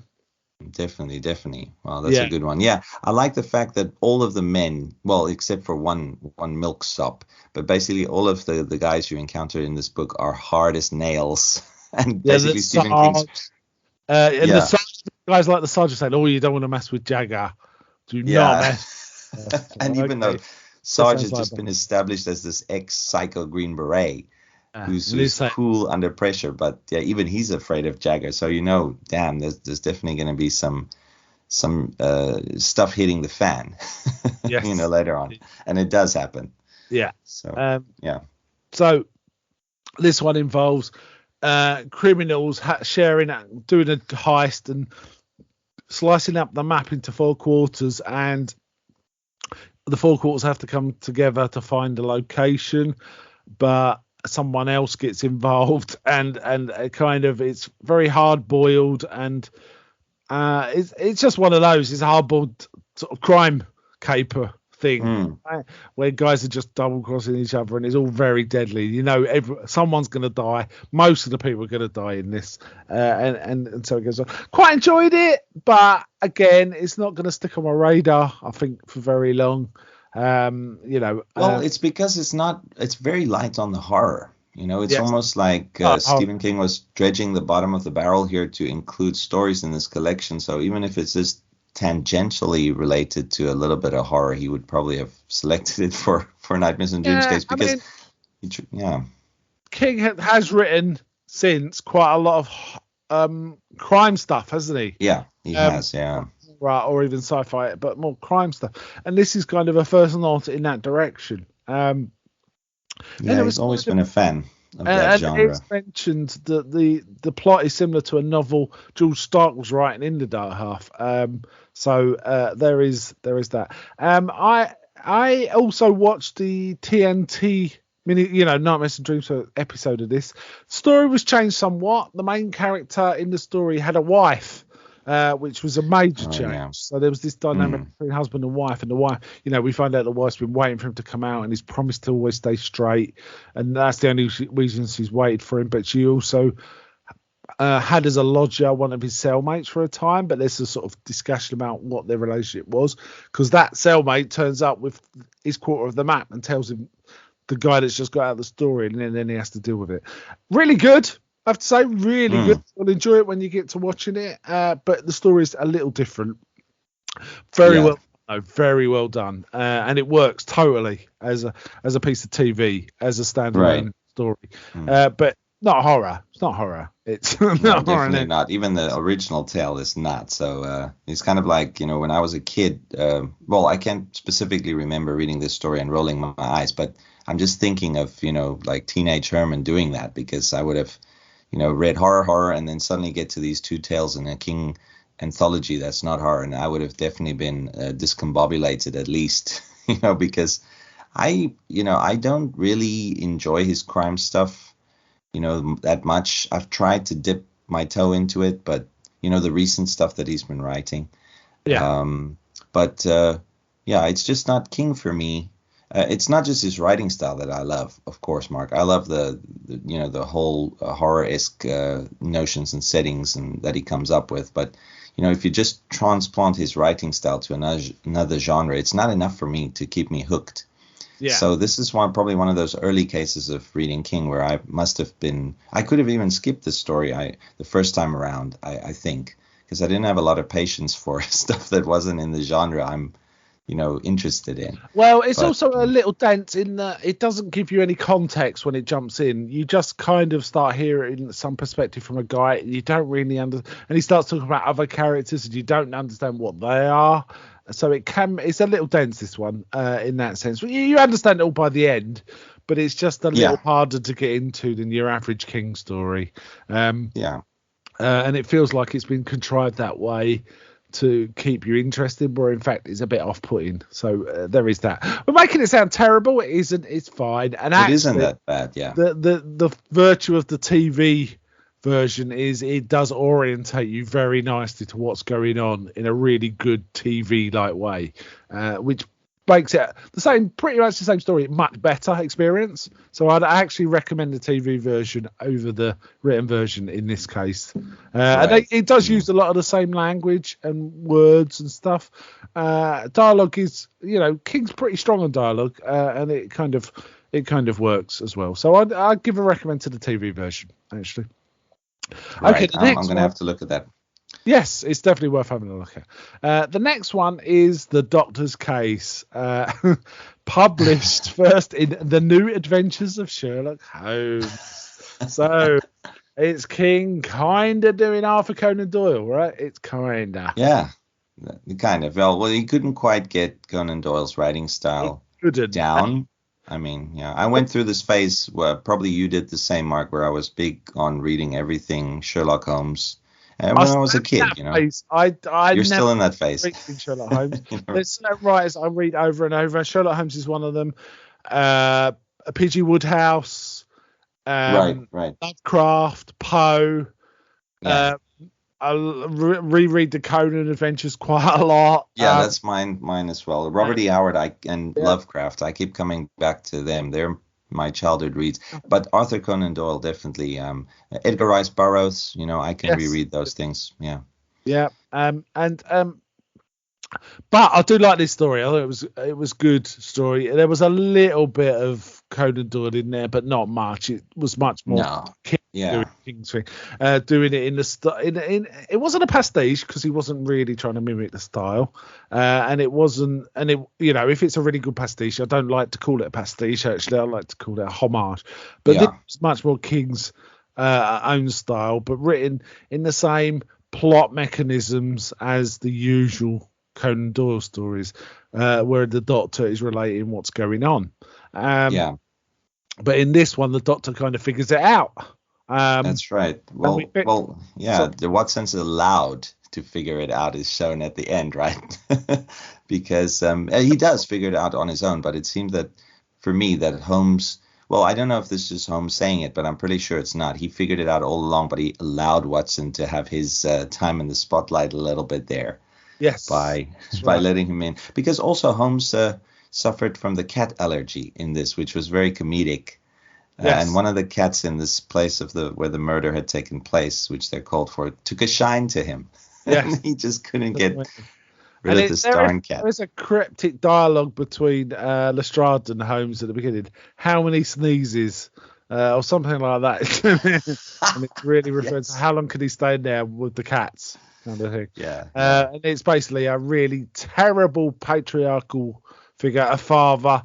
Definitely. Wow, that's a yeah, good one. Yeah, I like the fact that all of the men, well, except for one milksop, but basically all of the guys you encounter in this book are hard as nails. And yeah. basically Stephen King's, And the yeah, guys like the sergeant saying, "Oh, you don't want to mess with Jagger. Do not yeah. mess." And even though Okay, that Sarge sounds has like just been established as this ex-psycho Green Beret and who's he's saying, cool under pressure, but yeah, even he's afraid of Jagger. So damn, there's definitely going to be some stuff hitting the fan, yes, later on, and it does happen. yeah. So Um, yeah, so this one involves criminals doing a heist and slicing up the map into 4 quarters, and the 4 quarters have to come together to find a location, but someone else gets involved, and it's very hard boiled, and it's just one of those. It's a hard boiled sort of crime caper thing. Right? Where guys are just double crossing each other, and it's all very deadly. Someone's going to die. Most of the people are going to die in this, and so it goes on. Quite enjoyed it, but again, it's not going to stick on my radar, I think, for very long. Well, it's because it's very light on the horror. It's Yes. almost like Stephen King was dredging the bottom of the barrel here to include stories in this collection. So even if it's just tangentially related to a little bit of horror, he would probably have selected it for Nightmares and Dreamscapes because, King has written since quite a lot of crime stuff, hasn't he? Yeah, he has, yeah. Right, or even sci-fi, but more crime stuff. And this is kind of a first nod in that direction. Yeah, he's always been a fan of that genre. It's mentioned that the plot is similar to a novel George Stark was writing in the Dark Half. So there is that. I also watched the TNT Nightmares and Dreams episode of this. Story was changed somewhat. The main character in the story had a wife. Which was a major change. Yeah. So there was this dynamic between husband and wife, the wife, we find out the wife's been waiting for him to come out, and he's promised to always stay straight, and that's the only reason she's waited for him. But she also had as a lodger one of his cellmates for a time, but there's a sort of discussion about what their relationship was, because that cellmate turns up with his quarter of the map and tells him the guy that's just got out of the story, and then he has to deal with it. Really good. I have to say, really good. You'll enjoy it when you get to watching it, but the story is a little different. Very well done, and it works totally as a piece of TV, as a standalone story. But not horror. It's not horror. It's not horror. Definitely not. Even the original tale is not. So it's kind of like, when I was a kid. Well, I can't specifically remember reading this story and rolling my eyes, but I'm just thinking of like teenage Herman doing that, because I would have read horror, and then suddenly get to these two tales in a King anthology that's not horror, and I would have definitely been discombobulated at least, because I don't really enjoy his crime stuff, that much. I've tried to dip my toe into it, but the recent stuff that he's been writing, it's just not King for me. It's not just his writing style that I love, of course, Mark. I love the whole horror-esque notions and settings and that he comes up with. But, if you just transplant his writing style to another genre, it's not enough for me to keep me hooked. Yeah. So this is probably one of those early cases of reading King where I could have even skipped the story the first time around, I think, because I didn't have a lot of patience for stuff that wasn't in the genre I'm interested in. Well, it's also a little dense in that it doesn't give you any context when it jumps in. You just kind of start hearing some perspective from a guy you don't really understand, and he starts talking about other characters and you don't understand what they are. So it's a little dense, this one, in that sense. You understand it all by the end, but it's just a little harder to get into than your average King story. And it feels like it's been contrived that way to keep you interested, where in fact it's a bit off-putting. So there is that. We're making it sound terrible. It isn't. It's fine. And it isn't that bad. Yeah. The virtue of the TV version is it does orientate you very nicely to what's going on in a really good TV like way, which makes it pretty much the same story, much better experience. So I'd actually recommend the TV version over the written version in this case. And it does use a lot of the same language and words and stuff. Dialogue is, King's pretty strong on dialogue, and it kind of works as well. So I'd give a recommend to the TV version actually. Right. Okay, I'm going to have to look at that. Yes, it's definitely worth having a look at. The next one is The Doctor's Case, published first in The New Adventures of Sherlock Holmes. So it's King kind of doing Arthur Conan Doyle, right? It's kind of. Yeah, kind of. Well, he couldn't quite get Conan Doyle's writing style down. I mean, yeah, I went through this phase where probably you did the same, Mark, where I was big on reading everything Sherlock Holmes. And when I was a kid, you're still in that phase. Sherlock Holmes. There's certain writers I read over and over. Sherlock Holmes is one of them. P.G. Wodehouse, right. Lovecraft, Poe. Yeah. I reread the Conan Adventures quite a lot. Yeah, that's mine as well. Robert E. Howard and Lovecraft. I keep coming back to them. They're my childhood reads, but Arthur Conan Doyle definitely. Edgar Rice Burroughs, I can reread those things. Yeah. But I do like this story. I thought it was good story. There was a little bit of Conan Doyle in there, but not much. It was much more King's thing. Doing it in the it wasn't a pastiche because he wasn't really trying to mimic the style, and it wasn't. And if it's a really good pastiche, I don't like to call it a pastiche. Actually, I like to call it a homage. But this was much more King's own style, but written in the same plot mechanisms as the usual Conan Doyle stories, where the Doctor is relating what's going on. But in this one, the Doctor kind of figures it out. That's right. The Watson's allowed to figure it out is shown at the end, right? Because he does figure it out on his own. But it seems that for me that Holmes. Well, I don't know if this is Holmes saying it, but I'm pretty sure it's not. He figured it out all along, but he allowed Watson to have his time in the spotlight a little bit there. Yes. By letting him in. Because also Holmes suffered from the cat allergy in this, which was very comedic. And one of the cats in this place where the murder had taken place, which they're called for, took a shine to him. Yes. And he just couldn't get rid of this darn cat. There's a cryptic dialogue between Lestrade and Holmes at the beginning. How many sneezes? Or something like that. And it really refers to how long could he stay in there with the cats? Kind of thing. Yeah. And it's basically a really terrible patriarchal figure, a father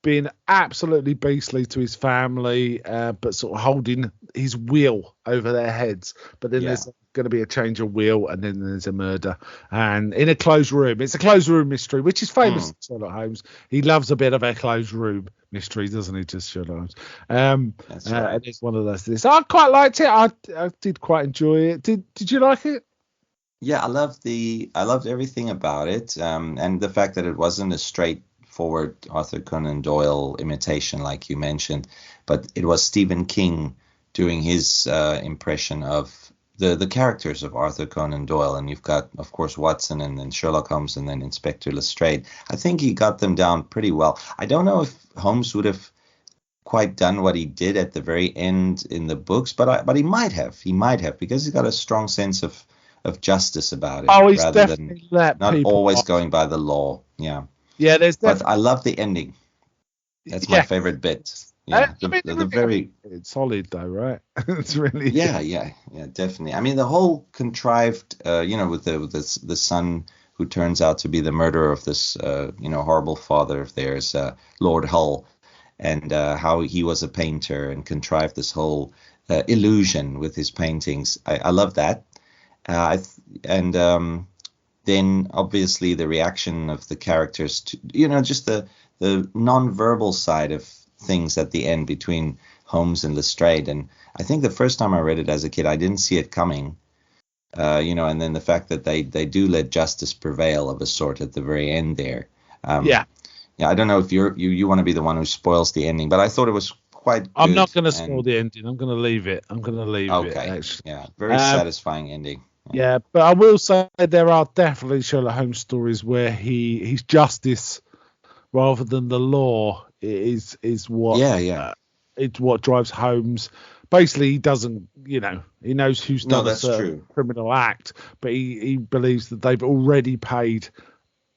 being absolutely beastly to his family, but sort of holding his will over their heads. But then there's going to be a change of will, and then there's a murder. And in a closed room, it's a closed room mystery, which is famous in Sherlock Holmes. He loves a bit of a closed room mystery, doesn't he? Just Sherlock Holmes. That's right. And it's one of those things. I quite liked it. I did quite enjoy it. Did you like it? Yeah, I loved everything about it, and the fact that it wasn't a straightforward Arthur Conan Doyle imitation like you mentioned, but it was Stephen King doing his impression of the characters of Arthur Conan Doyle, and you've got, of course, Watson and then Sherlock Holmes and then Inspector Lestrade. I think he got them down pretty well. I don't know if Holmes would have quite done what he did at the very end in the books, but he might have. He might have, because he's got a strong sense of justice about it, he's rather than not always going by the law. Yeah, but I love the ending. That's my favorite bit. Yeah, it's solid though, right? It's really yeah, definitely. I mean, the whole contrived, with the son who turns out to be the murderer of this horrible father of theirs, Lord Hull, and how he was a painter and contrived this whole illusion with his paintings. I love that. Then obviously the reaction of the characters to, just the non-verbal side of things at the end between Holmes and Lestrade. And I think the first time I read it as a kid, I didn't see it coming, and then the fact that they do let justice prevail of a sort at the very end there. I don't know if you want to be the one who spoils the ending, but I thought it was quite I'm good. not going to spoil And the ending. I'm going to leave it. okay, Actually. yeah, very satisfying ending. Yeah, but I will say there are definitely Sherlock Holmes stories where he's justice rather than the law is what Yeah. it's what drives Holmes. Basically, he doesn't, he knows who's No, done a that's certain true. criminal act, but he believes that they've already paid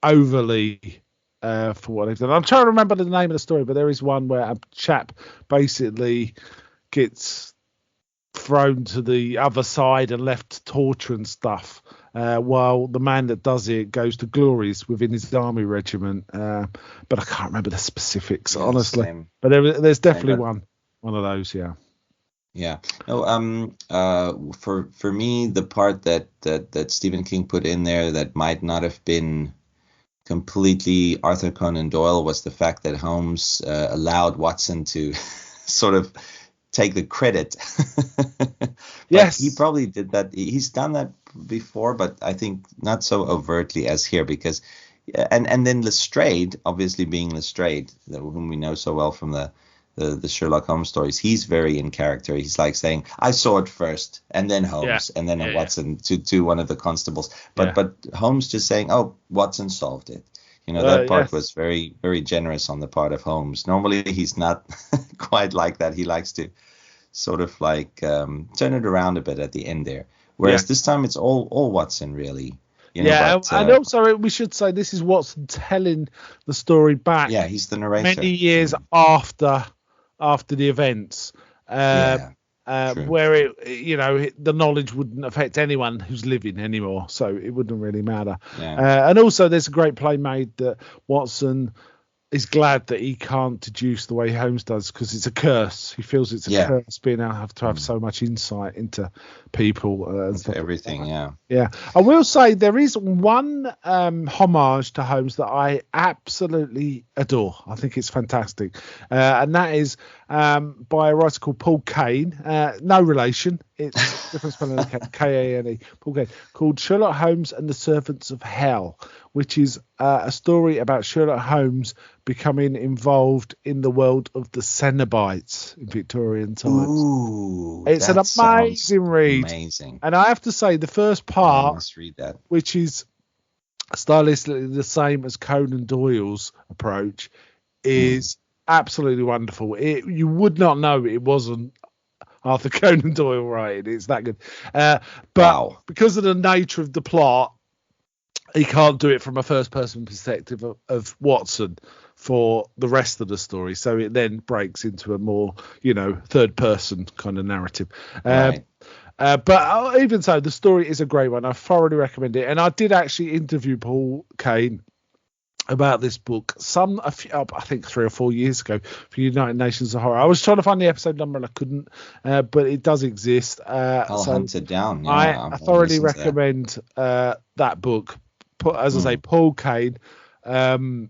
overly for what they've done. I'm trying to remember the name of the story, but there is one where a chap basically gets thrown to the other side and left to torture and stuff, while the man that does it goes to glories within his army regiment. But I can't remember the specifics, Yeah, honestly. same. But there's Same, definitely but one of those, yeah. yeah. No, for me, the part that Stephen King put in there that might not have been completely Arthur Conan Doyle was the fact that Holmes allowed Watson to sort of take the credit. But he Yes. probably did that. He's done that before, but I think not so overtly as here because, and then Lestrade, obviously being Lestrade, whom we know so well from the Sherlock Holmes stories, he's very in character. He's like saying, "I saw it first, and then Yeah. Holmes, and then Yeah. Watson to one of the constables." Yeah. But Holmes just saying, "Oh, Watson solved it." That part Yes. was very, very generous on the part of Holmes. Normally, he's not quite like that. He likes to sort of like turn it around a bit at the end there. Yeah. Whereas this time it's all Watson really, Yeah, But and also we should say this is Watson telling the story back yeah, he's the narrator. many years after the events, Yeah, true. where the knowledge wouldn't affect anyone who's living anymore, so it wouldn't really matter. Yeah, And also, there's a great play made that Watson is glad that he can't deduce the way Holmes does because it's a curse. He feels it's a curse being able to have so much insight into people and stuff. Everything. Yeah. Yeah, I will say there is one homage to Holmes that I absolutely adore. I think it's fantastic, and that is by a writer called Paul Kane. No relation. It's different spelling of Kane. Paul Kane, called Sherlock Holmes and the Servants of Hell, which is a story about Sherlock Holmes becoming involved in the world of the Cenobites in Victorian times. Ooh, it's an amazing read. Amazing. And I have to say, the first part, I must read that, which is stylistically the same as Conan Doyle's approach, is absolutely wonderful. You would not know it wasn't Arthur Conan Doyle writing. It's that good. But because of the nature of the plot, he can't do it from a first-person perspective of Watson for the rest of the story. So it then breaks into a more, third-person kind of narrative. Right. But even so, the story is a great one. I thoroughly recommend it. And I did actually interview Paul Kane about this book I think 3 or 4 years ago for United Nations of Horror. I was trying to find the episode number and I couldn't, but it does exist. I'll hunt it down. Yeah, I thoroughly recommend that book. As I say, Paul Kane, Sherlock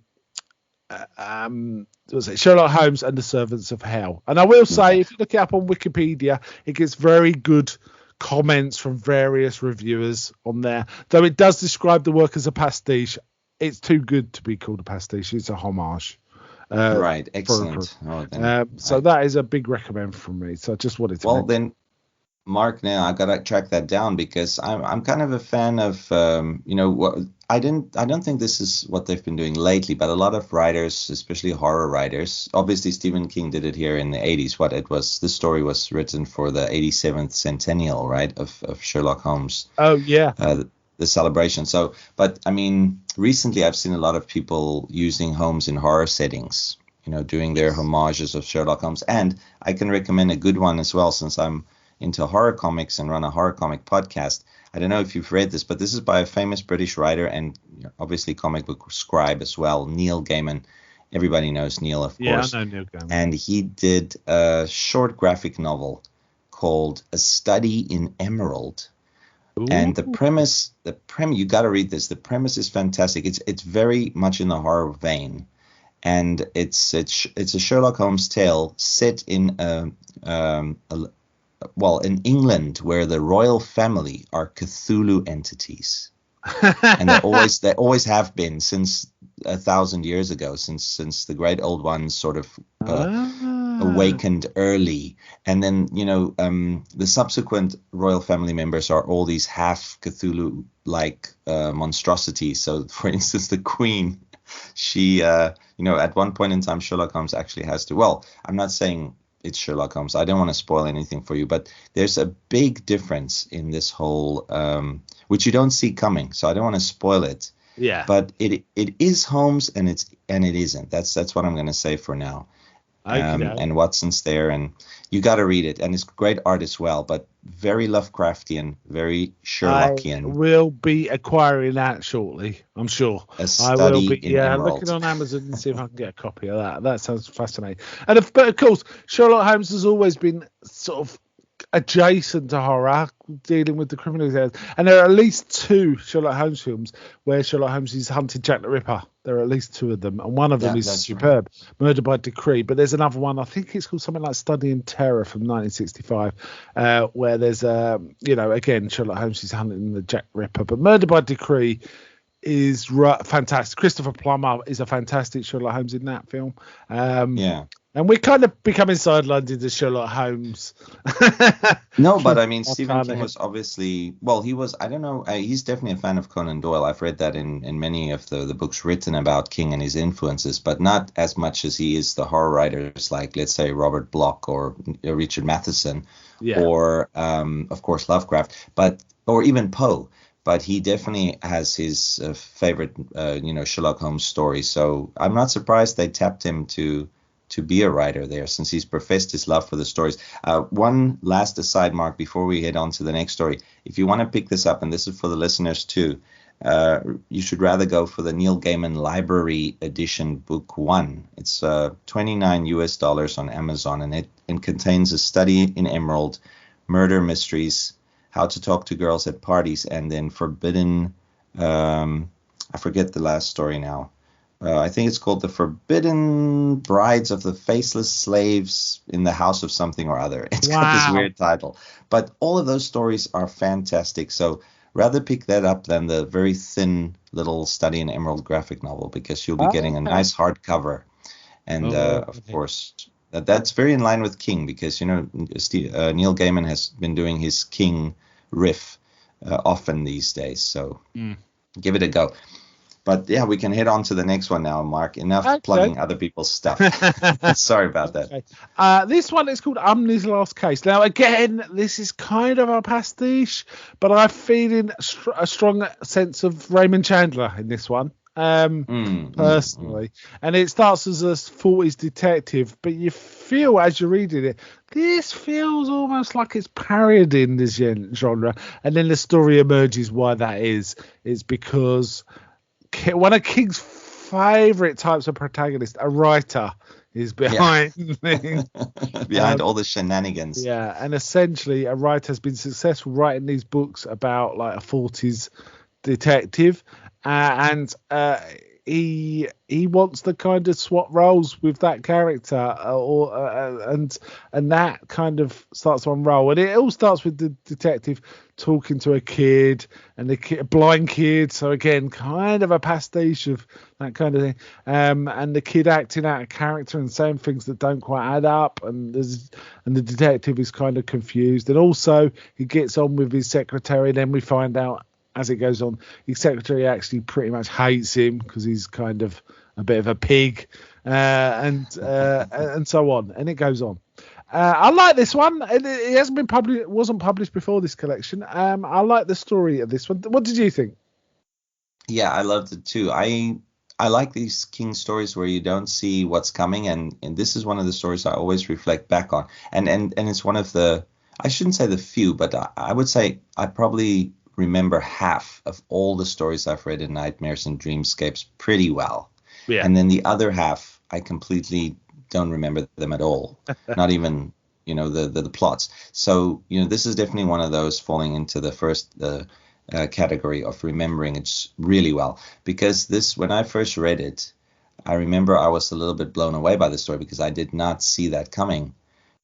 Holmes and the Servants of Hell. And I will say, if you look it up on Wikipedia, it gets very good comments from various reviewers on there. Though it does describe the work as a pastiche, it's too good to be called a pastiche. It's a homage. Right, excellent. So that is a big recommend from me. So I just wanted to. Well, then, Mark, now I gotta track that down because I'm kind of a fan of what I don't think this is what they've been doing lately, but a lot of writers, especially horror writers, obviously Stephen King did it here in the 80s. This story was written for the 87th centennial, right, of Sherlock Holmes. Oh yeah. The celebration. So, but I mean, recently I've seen a lot of people using Holmes in horror settings, doing their homages of Sherlock Holmes, and I can recommend a good one as well since I'm into horror comics and run a horror comic podcast. I don't know if you've read this, but this is by a famous British writer and obviously comic book scribe as well, Neil Gaiman. Everybody knows Neil, of course. Yeah, I know Neil Gaiman. And he did a short graphic novel called A Study in Emerald. Ooh. And the premise, you got to read this. The premise is fantastic. It's very much in the horror vein. And it's a Sherlock Holmes tale set in in England, where the royal family are Cthulhu entities, and they always have been since 1,000 years ago, since the great old ones sort of awakened early, and then the subsequent royal family members are all these half Cthulhu like monstrosities. So for instance, the Queen, she at one point in time Sherlock Holmes actually has to, well, I'm not saying it's Sherlock Holmes, I don't want to spoil anything for you, but there's a big difference in this whole which you don't see coming, so I don't want to spoil it. Yeah. But it is Holmes and it isn't. That's what I'm going to say for now. And Watson's there, and you got to read it, and it's great art as well, but very Lovecraftian, very Sherlockian. I will be acquiring that shortly, I'm sure. I will be looking on Amazon and see if I can get a copy of that. That sounds fascinating. But of course, Sherlock Holmes has always been sort of adjacent to horror, dealing with the criminals. And there are at least 2 Sherlock Holmes films where Sherlock Holmes is hunting Jack the Ripper. There are at least 2 of them, and one of them is superb, right. Murder by Decree. But there's another one, I think it's called something like Study in Terror from 1965, where there's again Sherlock Holmes is hunting the Jack the Ripper. But Murder by Decree is fantastic. Christopher Plummer is a fantastic Sherlock Holmes in that film. And we're kind of becoming sidelined into Sherlock Holmes. No, but I mean, Stephen King was obviously, well, he was, I don't know, he's definitely a fan of Conan Doyle. I've read that in many of the books written about King and his influences, but not as much as he is the horror writers like, let's say, Robert Bloch or Richard Matheson, or, of course, Lovecraft, or even Poe. But he definitely has his favorite, Sherlock Holmes stories. So I'm not surprised they tapped him to be a writer there, since he's professed his love for the stories. One last aside, Mark, before we head on to the next story. If you want to pick this up, and this is for the listeners too, you should rather go for the Neil Gaiman Library Edition Book 1. It's $29 on Amazon, and it contains A Study in Emerald, Murder Mysteries, How to Talk to Girls at Parties, and then Forbidden, I forget the last story now. I think it's called The Forbidden Brides of the Faceless Slaves in the House of Something or Other. It's got this weird title. But all of those stories are fantastic. So rather pick that up than the very thin little Study in Emerald graphic novel, because you'll be getting a nice hardcover. And, of course, that's very in line with King, because, Neil Gaiman has been doing his King riff often these days. So give it a go. But yeah, we can head on to the next one now, Mark. Enough plugging other people's stuff. Sorry about that. Okay. This one is called Umney's Last Case. Now, again, this is kind of a pastiche, but I'm feeling a strong sense of Raymond Chandler in this one, personally. And it starts as a 40s detective, but you feel as you're reading it, this feels almost like it's parodying this genre. And then the story emerges why that is. It's because one of King's favourite types of protagonist, a writer, is behind behind all the shenanigans. Yeah, and essentially a writer has been successful writing these books about like a 40s detective, and he wants to kind of swap roles with that character, and that kind of starts to unroll. And it all starts with the detective talking to a kid, and a blind kid. So again, kind of a pastiche of that kind of thing. And the kid acting out a character and saying things that don't quite add up, and the detective is kind of confused. And also he gets on with his secretary. Then we find out, as it goes on, his secretary actually pretty much hates him because he's kind of a bit of a pig, and so on, and it goes on. I like this one. It hasn't been published. It wasn't published before this collection. I like the story of this one. What did you think? Yeah, I loved it too. I like these King stories where you don't see what's coming, and this is one of the stories I always reflect back on. And it's one of the, I shouldn't say the few, but I would say I probably remember half of all the stories I've read in Nightmares and Dreamscapes pretty well. Yeah. And then the other half, I completely don't remember them at all. Not even, the plots. So, this is definitely one of those falling into the first category of remembering it really well. Because when I first read it, I remember I was a little bit blown away by the story because I did not see that coming.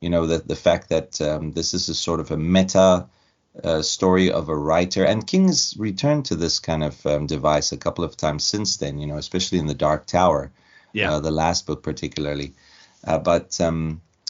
The fact that this is a sort of a meta story of a writer, and King's returned to this kind of device a couple of times since then, especially in The Dark Tower, the last book particularly. But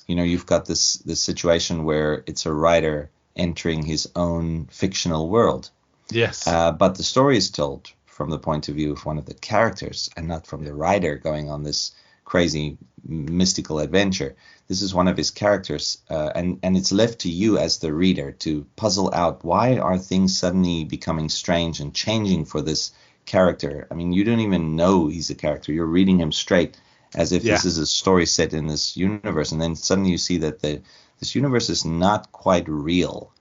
you've got this situation where it's a writer entering his own fictional world. Yes. But the story is told from the point of view of one of the characters and not from the writer going on this crazy mystical adventure. This is one of his characters, and it's left to you as the reader to puzzle out why are things suddenly becoming strange and changing for this character. I mean, you don't even know he's a character. You're reading him straight as if this is a story set in this universe, and then suddenly you see that this universe is not quite real.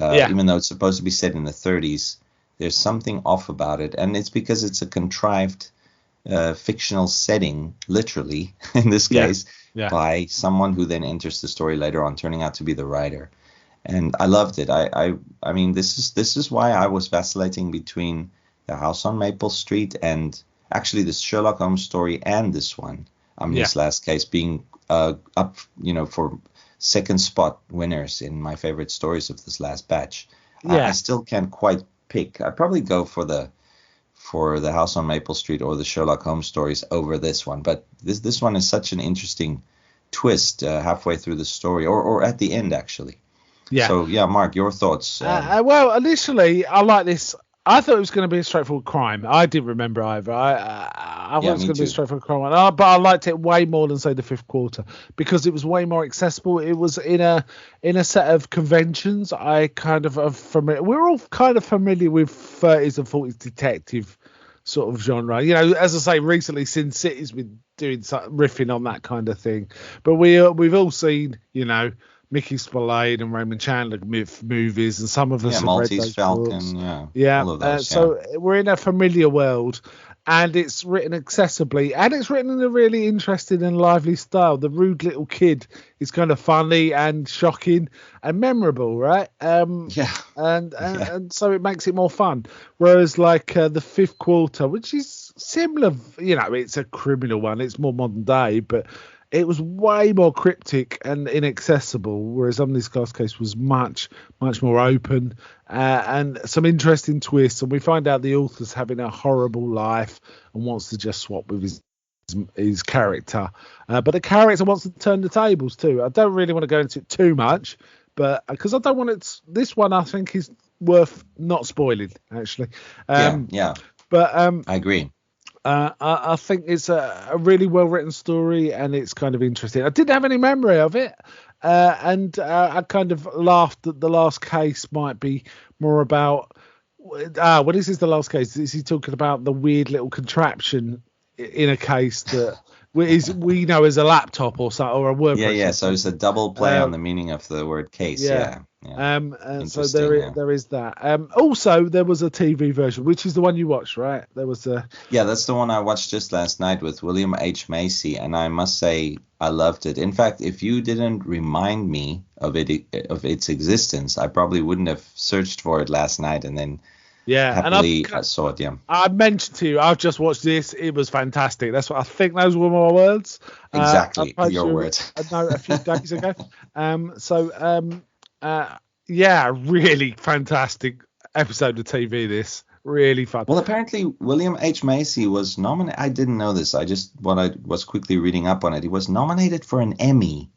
Even though it's supposed to be set in the 30s, there's something off about it, and it's because it's a contrived fictional setting, literally in this case, by someone who then enters the story later on, turning out to be the writer. And I loved it. I mean, this is why I was vacillating between The House on Maple Street and actually this Sherlock Holmes story and this one. This last case being up, for second spot winners in my favorite stories of this last batch. I still can't quite pick. I'd probably go for the House on Maple Street or the Sherlock Holmes stories over this one. But this one is such an interesting twist halfway through the story, or at the end actually. Yeah. So Mark, your thoughts? Well, initially I like this. I thought it was going to be a straightforward crime. I didn't remember either. I thought it was going to be a straightforward crime, but I liked it way more than say the Fifth Quarter because it was way more accessible. It was in a set of conventions. I kind of familiar. We're all kind of familiar with 30s and 40s detective sort of genre. As I say, recently Sin City's been doing riffing on that kind of thing, but we've all seen Mickey Spillane and Raymond Chandler movies, and some of us have read those Falcon, books. All of those, so we're in a familiar world, and it's written accessibly, and it's written in a really interesting and lively style. The rude little kid is kind of funny and shocking and memorable, right? And so it makes it more fun. Whereas like the Fifth Quarter, which is similar, it's a criminal one. It's more modern day, but it was way more cryptic and inaccessible, whereas Omnis Glass Case was much, much more open and some interesting twists. And we find out the author's having a horrible life and wants to just swap with his character. But the character wants to turn the tables too. I don't really want to go into it too much, but because I don't want it. This one I think is worth not spoiling, actually. But I agree. I think it's a really well written story and it's kind of interesting. I didn't have any memory of it, and I kind of laughed that the last case might be more about. What is the last case? Is he talking about the weird little contraption in a case that we know as a laptop or something or a word? So it's a double play on the meaning of the word case. So there is that. Also, there was a TV version, which is the one you watched, right? There was a. Yeah, that's the one I watched just last night with William H. Macy, and I must say I loved it. In fact, if you didn't remind me of its existence, I probably wouldn't have searched for it last night, and then happily I saw it. Yeah, I mentioned to you, I've just watched this. It was fantastic. That's what I think. Those were my words. Exactly, your words. A few days ago. Really fantastic episode of TV. This really fun. Well, apparently William H. Macy was nominated. I didn't know this. I was quickly reading up on it. He was nominated for an Emmy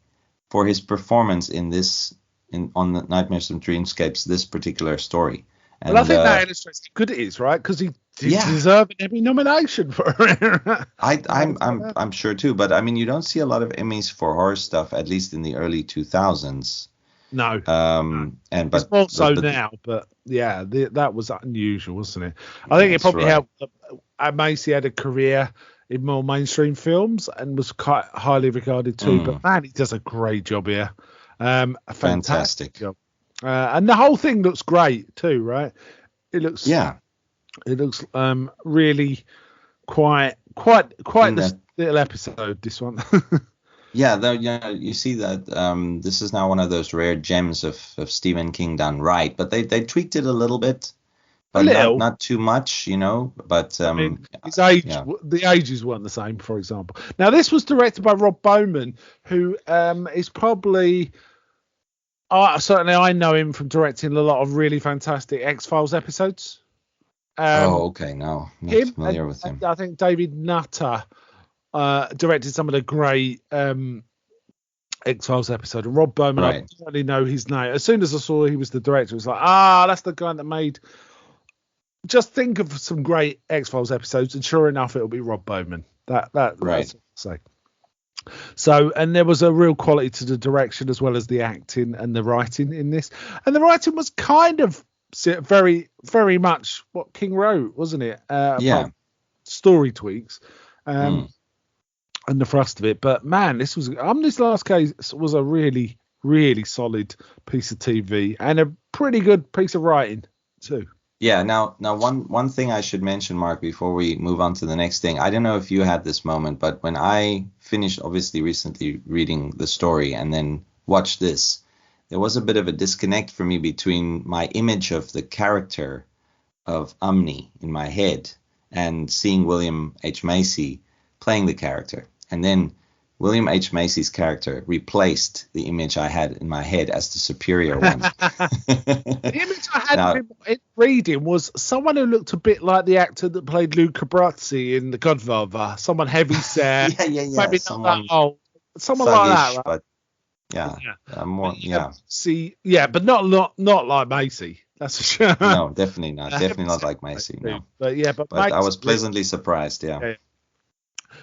for his performance on the Nightmares and Dreamscapes, this particular story. And, well, I think that illustrates how good it is, right? Because he deserved an Emmy nomination for it. I'm sure too, but I mean, you don't see a lot of Emmys for horror stuff, at least in the early 2000s. No. But it's more so now, but that was unusual, wasn't it? I think it probably helped that Macy had a career in more mainstream films and was quite highly regarded too. But man, he does a great job here. A fantastic job. And the whole thing looks great too, right? It looks really quite the little episode, this one. You see that this is now one of those rare gems of Stephen King done right, but they tweaked it a little bit, but not too much, But his age, the ages weren't the same, for example. Now this was directed by Rob Bowman, who is probably. Certainly, I know him from directing a lot of really fantastic X-Files episodes. Okay, no, I'm not familiar with him. I think David Nutter directed some of the great X-Files episode. And Rob Bowman, I Right. certainly know his name. As soon as I saw he was the director, it was like, that's the guy that made. Just think of some great X-Files episodes, and sure enough, it'll be Rob Bowman. That's Right. what I say. So, and there was a real quality to the direction as well as the acting and the writing in this. And the writing was kind of very, very much what King wrote, wasn't it? Yeah. Apart from story tweaks Mm. and the thrust of it. But man, this last case was a really, really solid piece of TV and a pretty good piece of writing too. Yeah. Now, one thing I should mention, Mark, before we move on to the next thing. I don't know if you had this moment, but when I finished, obviously, recently reading the story and then watched this, there was a bit of a disconnect for me between my image of the character of Omni in my head and seeing William H. Macy playing the character. And then William H. Macy's character replaced the image I had in my head as the superior one. The image I had in reading was someone who looked a bit like the actor that played Luca Brasi in The Godfather. Someone heavy set. yeah. Maybe Someone not that old. Someone like that, right? But more, but not like Macy. That's for sure. No, definitely not. Definitely not like Macy. No. But I was pleasantly surprised. Yeah.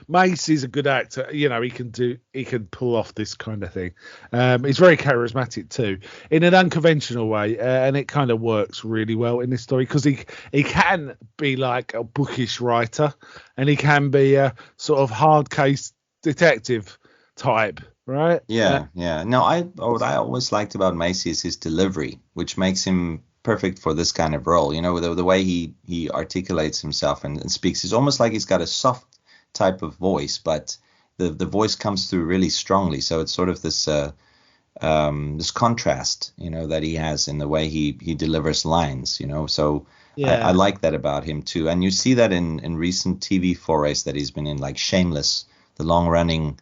Macy's a good actor. You know, he can pull off this kind of thing. He's very charismatic too, in an unconventional way, and it kind of works really well in this story because he can be like a bookish writer, and he can be a sort of hard case detective type, right? Yeah. No, what I always liked about Macy is his delivery, which makes him perfect for this kind of role. You know, the way he articulates himself and speaks is almost like he's got a soft type of voice, but the voice comes through really strongly. So it's sort of this this contrast, you know, that he has in the way he delivers lines, you know. So I like that about him too. And you see that in recent TV forays that he's been in, like Shameless, the long-running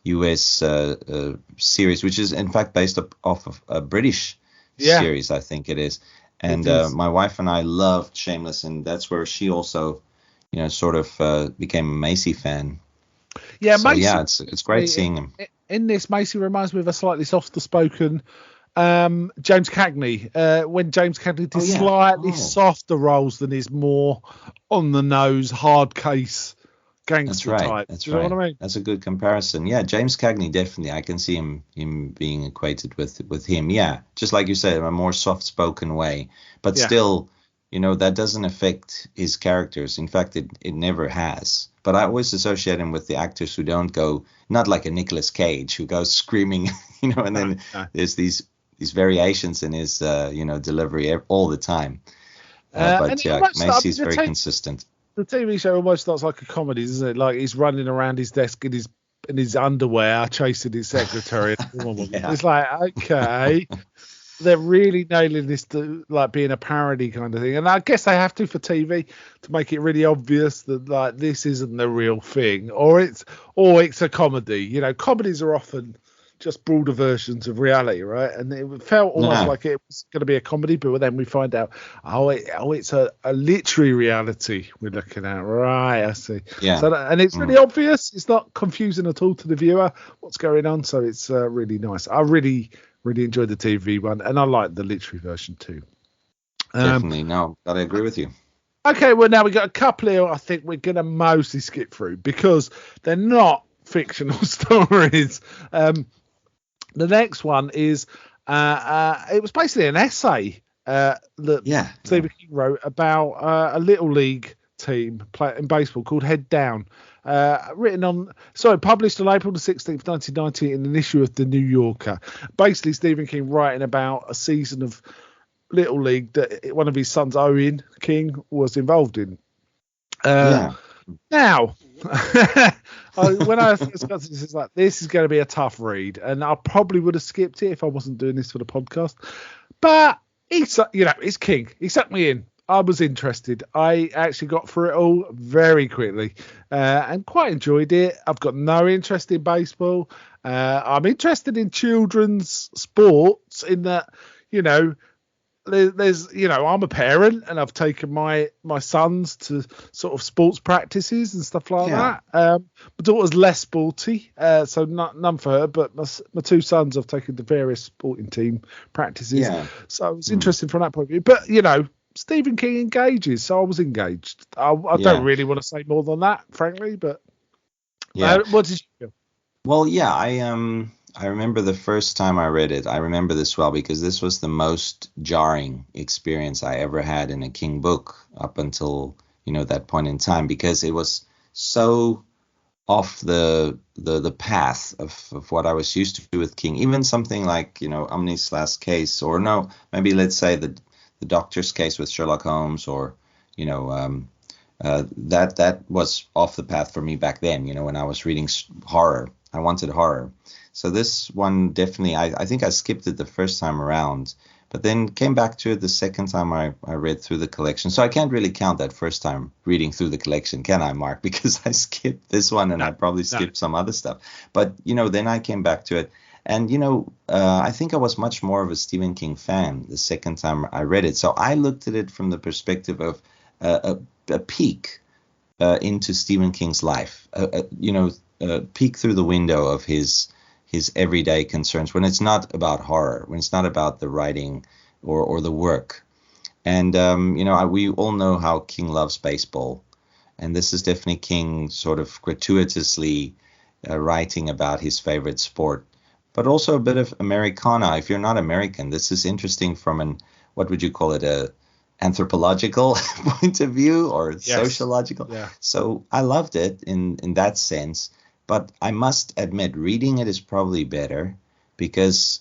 US series, which is in fact based off of a British series, I think it is. And my wife and I loved Shameless, and that's where she also, you know, sort of became a Macy fan. Yeah, so, Macy. Yeah, it's great seeing him. In this, Macy reminds me of a slightly softer spoken James Cagney. When James Cagney did slightly softer roles than his more on the nose, hard case gangster type. That's you know right. What I mean? That's a good comparison. Yeah, James Cagney, definitely. I can see him being equated with him. Yeah, just like you said, a more soft spoken way, but still. You know, that doesn't affect his characters. In fact, it never has. But I always associate him with the actors who don't go, not like a Nicolas Cage who goes screaming, you know, and then there's these variations in his, delivery all the time. But Macy's very consistent. The TV show almost starts like a comedy, doesn't it? Like he's running around his desk in his underwear, chasing his secretary. It's like, okay. They're really nailing this to like being a parody kind of thing, and I guess they have to for TV to make it really obvious that like this isn't the real thing, or it's a comedy. You know, comedies are often just broader versions of reality, right? And it felt almost like it was going to be a comedy, but then we find out, it's a literary reality we're looking at, right? I see. Yeah. So and it's really obvious. It's not confusing at all to the viewer what's going on. So it's really nice. I really enjoyed the TV one, and I like the literary version too. Definitely, no, but I agree with you. Okay, well now we got a couple here I think we're going to mostly skip through because they're not fictional stories. The next one is it was basically an essay that Stephen King wrote about a little league team in baseball called Head Down. Published on April the 16th, 1990 in an issue of The New Yorker. Basically, Stephen King writing about a season of Little League that one of his sons, Owen King, was involved in. Now, when I first got to this, it's like, this is going to be a tough read, and I probably would have skipped it if I wasn't doing this for the podcast. But it's King. He sucked me in. I was interested. I actually got through it all very quickly and quite enjoyed it. I've got no interest in baseball. I'm interested in children's sports in that, you know, there's I'm a parent and I've taken my sons to sort of sports practices and stuff like Yeah. that. My daughter's less sporty, so none for her, but my two sons I've taken to various sporting team practices. Yeah. So it's interesting from that point of view. But Stephen King engages, so I was engaged. I Yeah. don't really want to say more than that, frankly, but Yeah. what did you feel? Well, yeah, I remember the first time I read it. I remember this well because this was the most jarring experience I ever had in a King book up until, that point in time, because it was so off the path of what I was used to do with King. Even something like, Omni's Last Case, or no, maybe let's say the Doctor's Case with Sherlock Holmes, or, that was off the path for me back then, when I was reading horror. I wanted horror. So this one definitely, I think I skipped it the first time around, but then came back to it the second time I read through the collection. So I can't really count that first time reading through the collection, can I, Mark? Because I skipped this one and I probably skipped some other stuff. But, then I came back to it. And, I think I was much more of a Stephen King fan the second time I read it. So I looked at it from the perspective of a peek into Stephen King's life, peek through the window of his everyday concerns, when it's not about horror, when it's not about the writing or the work. And, we all know how King loves baseball. And this is definitely King sort of gratuitously writing about his favorite sport, but also a bit of Americana. If you're not American, this is interesting from what would you call it, a anthropological point of view, or sociological. Yeah. So I loved it in that sense. But I must admit, reading it is probably better because,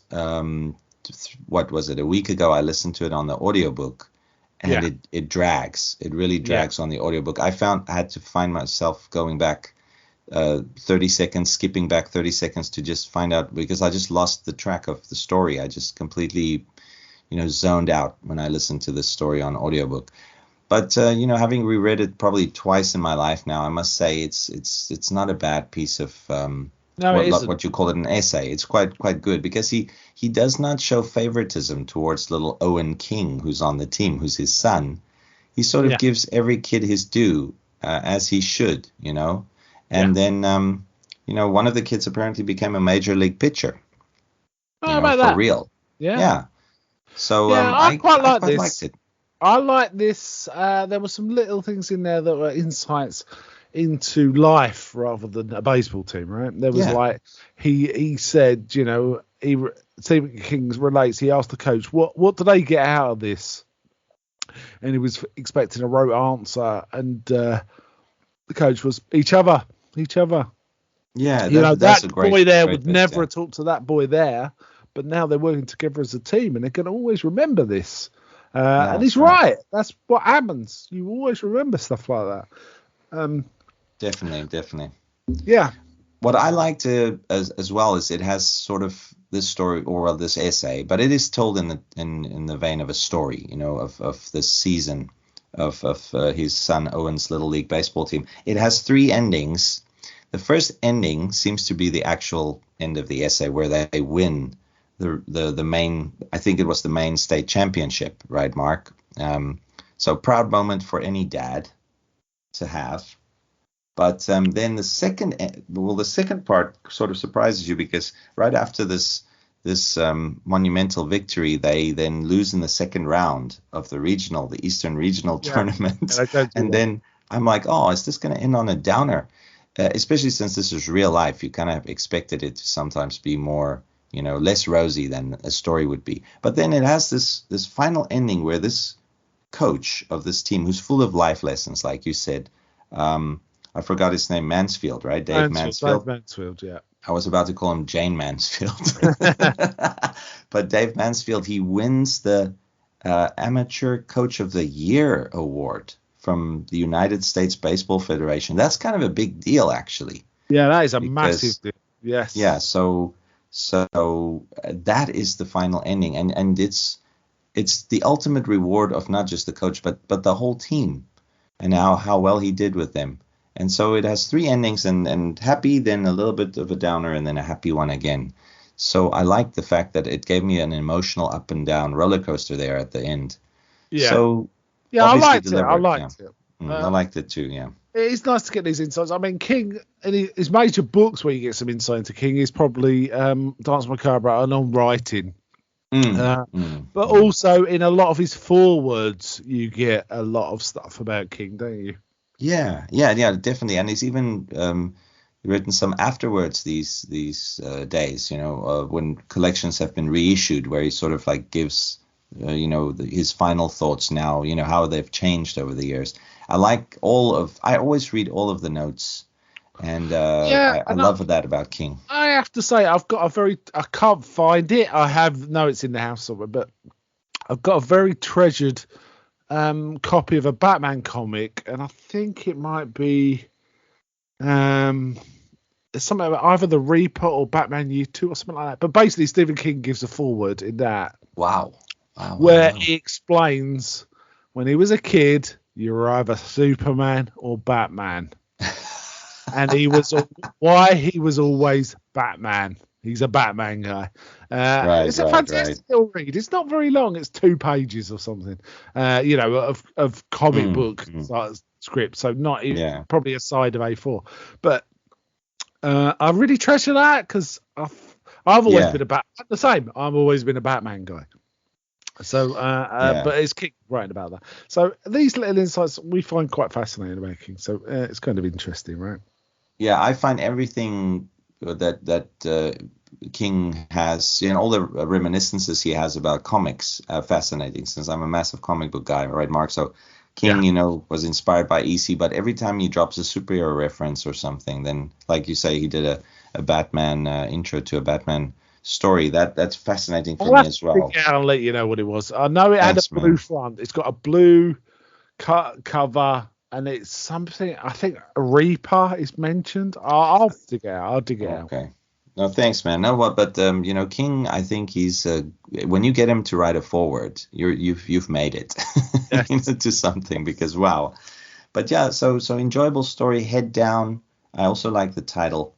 what was it? A week ago, I listened to it on the audiobook, and it drags. It really drags on the audiobook. I had to find myself going back 30 seconds, skipping back 30 seconds to just find out, because I just lost the track of the story. I just completely, zoned out when I listened to this story on audiobook. But having reread it probably twice in my life now, I must say it's not a bad piece of what you call it, an essay. It's quite good, because he does not show favoritism towards little Owen King, who's on the team, who's his son. He sort of gives every kid his due, as he should, And then one of the kids apparently became a major league pitcher. For real. Yeah. So I quite like this. Liked it. I like this. There were some little things in there that were insights into life rather than a baseball team, right? There was like he said, Stephen King relates. He asked the coach, "What do they get out of this?" And he was expecting a rote answer, and the coach was each other. Yeah, that's that boy there would bit, never have talked to that boy there, but now they're working together as a team, and they're going to always remember this. And he's right. That's what happens. You always remember stuff like that. Definitely. Yeah. What I liked as well is it has sort of this story, or this essay, but it is told in the vein of a story, of this season of his son Owen's Little League baseball team. It has 3 endings. The first ending seems to be the actual end of the essay, where they win the main, I think it was the main state championship, right, Mark? So proud moment for any dad to have. But then the second part sort of surprises you, because right after this monumental victory, they then lose in the second round of the Eastern Regional tournament. And then I'm like, oh, is this going to end on a downer? Especially since this is real life, you kind of expected it to sometimes be more, less rosy than a story would be. But then it has this final ending where this coach of this team, who's full of life lessons, like you said, I forgot his name, Mansfield, right? Dave Mansfield. Dave Mansfield, yeah. I was about to call him Jane Mansfield. But Dave Mansfield, he wins the Amateur Coach of the Year award from the United States Baseball Federation. That's kind of a big deal, actually. Yeah, that is a massive deal. Yes. Yeah, so that is the final ending, and it's the ultimate reward of not just the coach, but the whole team, and how well he did with them. And so it has 3 endings, and happy, then a little bit of a downer, and then a happy one again. So I liked the fact that it gave me an emotional up and down roller coaster there at the end. Yeah. So Yeah, I obviously liked it. I delivered. Yeah. liked it. I liked it too. Yeah. It is nice to get these insights. I mean, King, in his major books where you get some insight into King is probably Dance Macabre and On Writing. But also in a lot of his forewords, you get a lot of stuff about King, don't you? Yeah, definitely. And he's even written some afterwards these days, when collections have been reissued, where he sort of like gives, his final thoughts now, how they've changed over the years. I always read all of the notes, and I love that about King. I have to say, I can't find it. I have notes in the house somewhere, but I've got a very treasured copy of a Batman comic, and I think it might be something about either the Reaper or Batman Year 2 or something like that. But basically, Stephen King gives a foreword in that. Wow. Where he explains when he was a kid, you were either Superman or Batman. And why he was always Batman. He's a Batman guy. It's a fantastic little read. It's not very long. It's 2 pages or something. Of comic book script. So not even, probably a side of A4. But I really treasure that because I've always been the same. I've always been a Batman guy. So, but it's King writing about that. So these little insights we find quite fascinating about King. So it's kind of interesting, right? Yeah, I find everything that King has, all the reminiscences he has about comics fascinating, since I'm a massive comic book guy, right, Mark? So King, was inspired by EC, but every time he drops a superhero reference or something, then, like you say, he did a Batman intro to a Batman story. That's fascinating for me as well. I'll let you know what it was. I know it had a blue front. It's got a blue cover. And it's something, I think Reaper is mentioned. I'll dig it out. Okay. No, thanks, man. No, what? But King, I think he's when you get him to write a forward, you've made it to something, because wow. But yeah, so enjoyable story. Head down. I also like the title,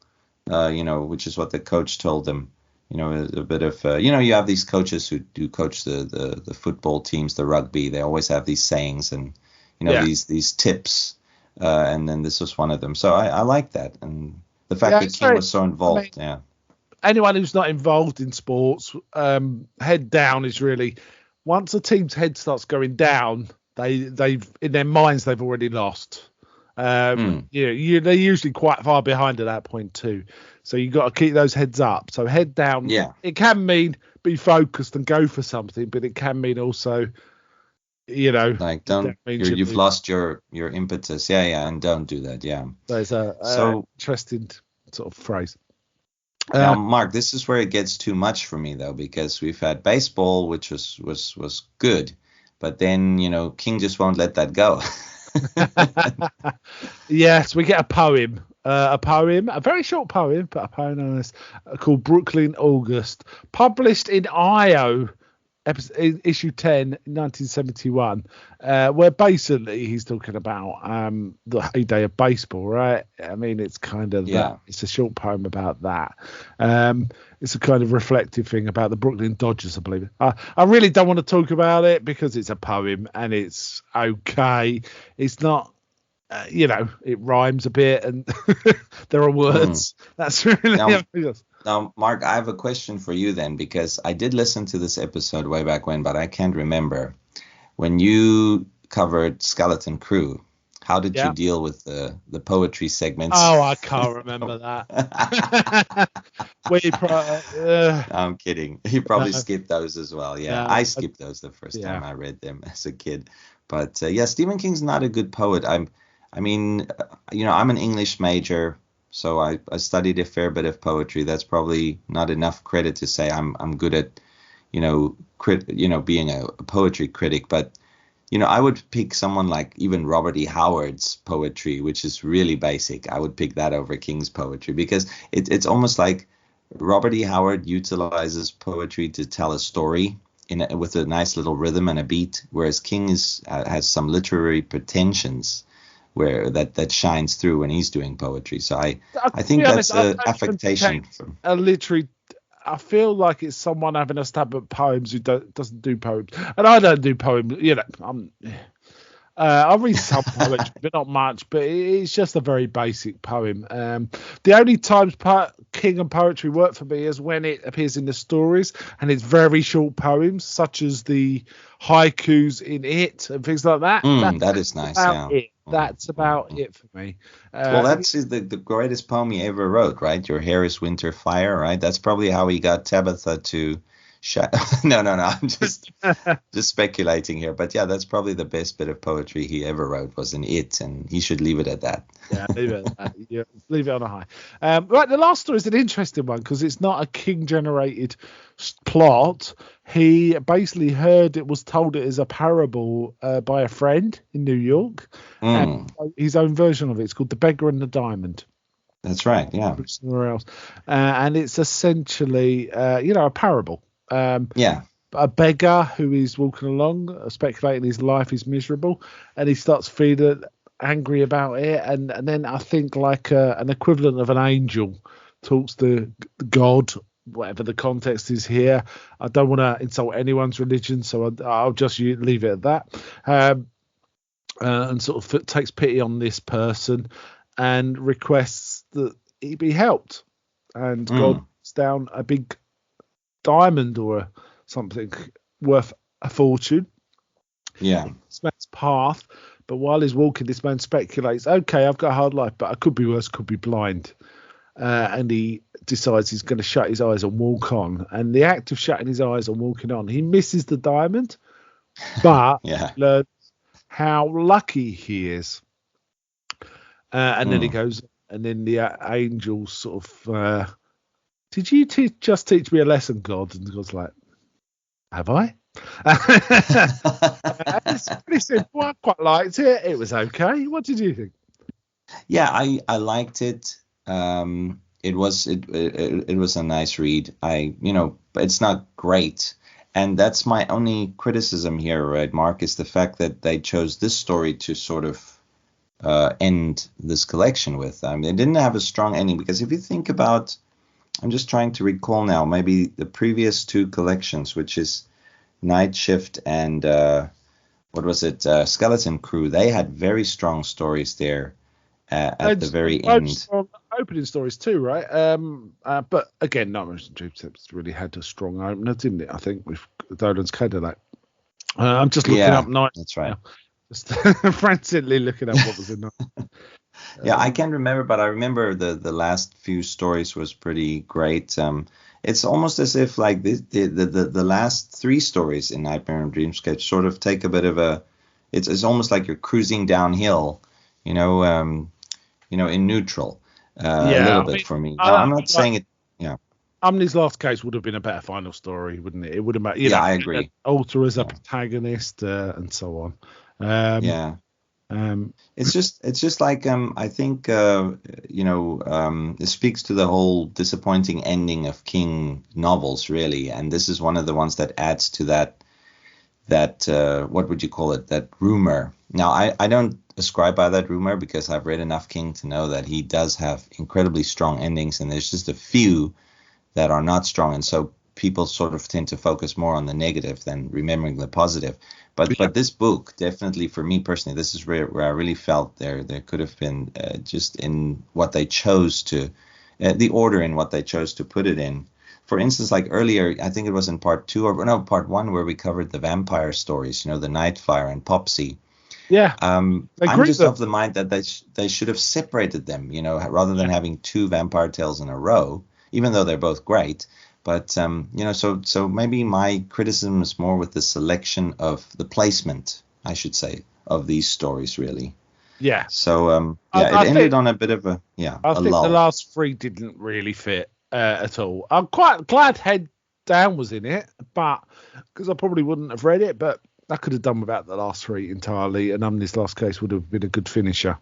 which is what the coach told them. A bit of you have these coaches who do coach the football teams, the rugby. They always have these sayings and. These tips, and then this was one of them. So I like that, and the fact that King was so involved. Anyone who's not involved in sports, head down is really, once a team's head starts going down, they've in their minds they've already lost. They're usually quite far behind at that point too. So you've got to keep those heads up. So head down. Yeah. It can mean be focused and go for something, but it can mean also. Like you've lost your impetus, and don't do that. There's a interesting sort of phrase. Now, Mark, this is where it gets too much for me though, because we've had baseball, which was good, but then King just won't let that go. Yes, we get a poem, a very short poem, but a poem on this called Brooklyn August, published in IO. Issue 10, 1971, where basically he's talking about the heyday of baseball, right? I mean, it's kind of it's a short poem about that. It's a kind of reflective thing about the Brooklyn Dodgers, I believe. I really don't want to talk about it because it's a poem and it's okay. It's not. It rhymes a bit and there are words. That's really Now, Mark, I have a question for you then, because I did listen to this episode way back when, but I can't remember. When you covered Skeleton Crew, how did you deal with the poetry segments? Oh, I can't remember that. I'm kidding. You probably skipped those as well. Yeah, I skipped those the first time I read them as a kid. But Stephen King's not a good poet. I'm an English major. So I studied a fair bit of poetry. That's probably not enough credit to say I'm good at, being a poetry critic. But, I would pick someone like even Robert E. Howard's poetry, which is really basic. I would pick that over King's poetry because it's almost like Robert E. Howard utilizes poetry to tell a story with a nice little rhythm and a beat, whereas King has some literary pretensions where that shines through when he's doing poetry. So I think that's an affectation. A literary I feel like it's someone having a stab at poems who doesn't do poems, and I don't do poems. I read some poetry, but not much. But it's just a very basic poem. The only times King and poetry work for me is when it appears in the stories, and it's very short poems, such as the haikus in It and things like that. That is nice. Yeah. That's about it for me. Well, that's the greatest poem he ever wrote, right? Your hair is winter fire, right? That's probably how he got Tabitha to no. I'm just speculating here. But yeah, that's probably the best bit of poetry he ever wrote was in It, and he should leave it at that. Yeah, leave it at that. Yeah, leave it on a high. Right, the last story is an interesting one because it's not a King-generated plot. He basically was told it as a parable by a friend in New York. And his own version of it. It's called The Beggar and the Diamond. That's right, yeah. Somewhere else. And it's essentially, a parable. A beggar who is walking along, speculating his life is miserable, and he starts feeling angry about it. And then I think like an equivalent of an angel talks to God, whatever the context is here. I don't want to insult anyone's religion, so I'll just leave it at that. And sort of takes pity on this person and requests that he be helped. And God puts down a big diamond or something worth a fortune. Yeah. This man's path, but while he's walking, this man speculates, okay, I've got a hard life, but I could be worse, could be blind. And he decides he's going to shut his eyes and walk on. And the act of shutting his eyes and walking on, he misses the diamond, but learns how lucky he is. And then he goes, and then the angel sort of, did you just teach me a lesson, God? And God's like, have I? It's pretty simple. I quite liked it. It was okay. What did you think? Yeah, I liked it. It was a nice read. But it's not great. And that's my only criticism here, right, Mark, is the fact that they chose this story to sort of end this collection with. I mean, they didn't have a strong ending because if you think about, I'm just trying to recall now, maybe the previous two collections, which is Night Shift and Skeleton Crew, they had very strong stories there at the very end. Strong opening stories too, right? But again, not much. Dreamscapes really had a strong opener, didn't it? I think with Dolan's Cadillac. I'm just looking up Night. That's right. Just frantically looking up what was in there. Yeah, I can't remember, but I remember the last few stories was pretty great. It's almost as if like the last three stories in Nightmare on Dreamscapes sort of take a bit of a. It's almost like you're cruising downhill, in neutral. A little bit for me. Now, I'm not saying it. Yeah. Omni's Last Case would have been a better final story, wouldn't it? It would have made. I agree. Alter as a protagonist and so on. It's just like I think it speaks to the whole disappointing ending of King novels, really, and this is one of the ones that adds to that what would you call it, that rumor. Now I don't ascribe by that rumor because I've read enough King to know that he does have incredibly strong endings, and there's just a few that are not strong, and so people sort of tend to focus more on the negative than remembering the positive. But this book, definitely for me personally, this is where I really felt there could have been just in what they chose to, the order in what they chose to put it in. For instance, like earlier, I think it was in part 1 where we covered the vampire stories, the Nightfire and Popsy. Yeah. I'm just of the mind that they should have separated them, rather than having two vampire tales in a row, even though they're both great. But, so maybe my criticism is more with the selection of the placement, I should say, of these stories, really. Yeah. So, it ended on a bit of a think lull. The last three didn't really fit at all. I'm quite glad Head Down was in it, but because I probably wouldn't have read it, but I could have done without the last three entirely, and Omni's Last Case would have been a good finisher.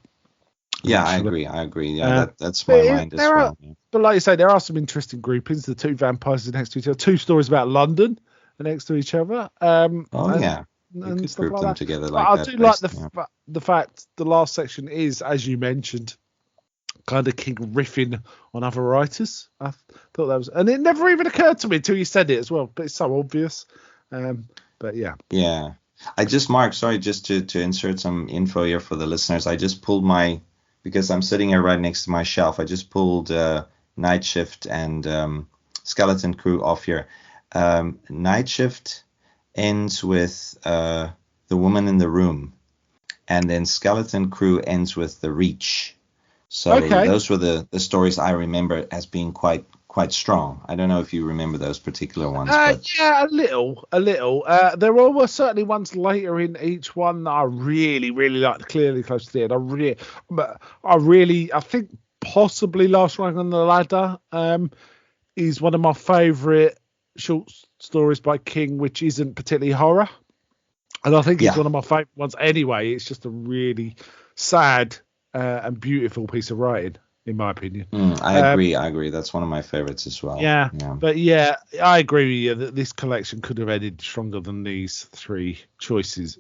Yeah, I agree. Yeah, that's my mind as well. But like you say, there are some interesting groupings. The two vampires are next to each other. Two stories about London are next to each other. You could group them together like that. I do like the fact the last section is, as you mentioned, kind of King riffing on other writers. I thought that was, and it never even occurred to me until you said it as well. But it's so obvious. But yeah. Yeah. I just marked, sorry, just to insert some info here for the listeners. I just pulled because I'm sitting here right next to my shelf, I just pulled Night Shift and Skeleton Crew off here. Night Shift ends with The Woman in the Room, and then Skeleton Crew ends with The Reach. So those were the stories I remember as being quite strong. I don't know if you remember those particular ones. Yeah, a little. There were certainly ones later in each one that I really, really liked, clearly close to the end. I think possibly Last Rank on the Ladder is one of my favourite short stories by King, which isn't particularly horror. And I think it's one of my favourite ones anyway. It's just a really sad and beautiful piece of writing, in my opinion. I agree. That's one of my favorites as well. Yeah. But yeah, I agree with you that this collection could have ended stronger than these three choices.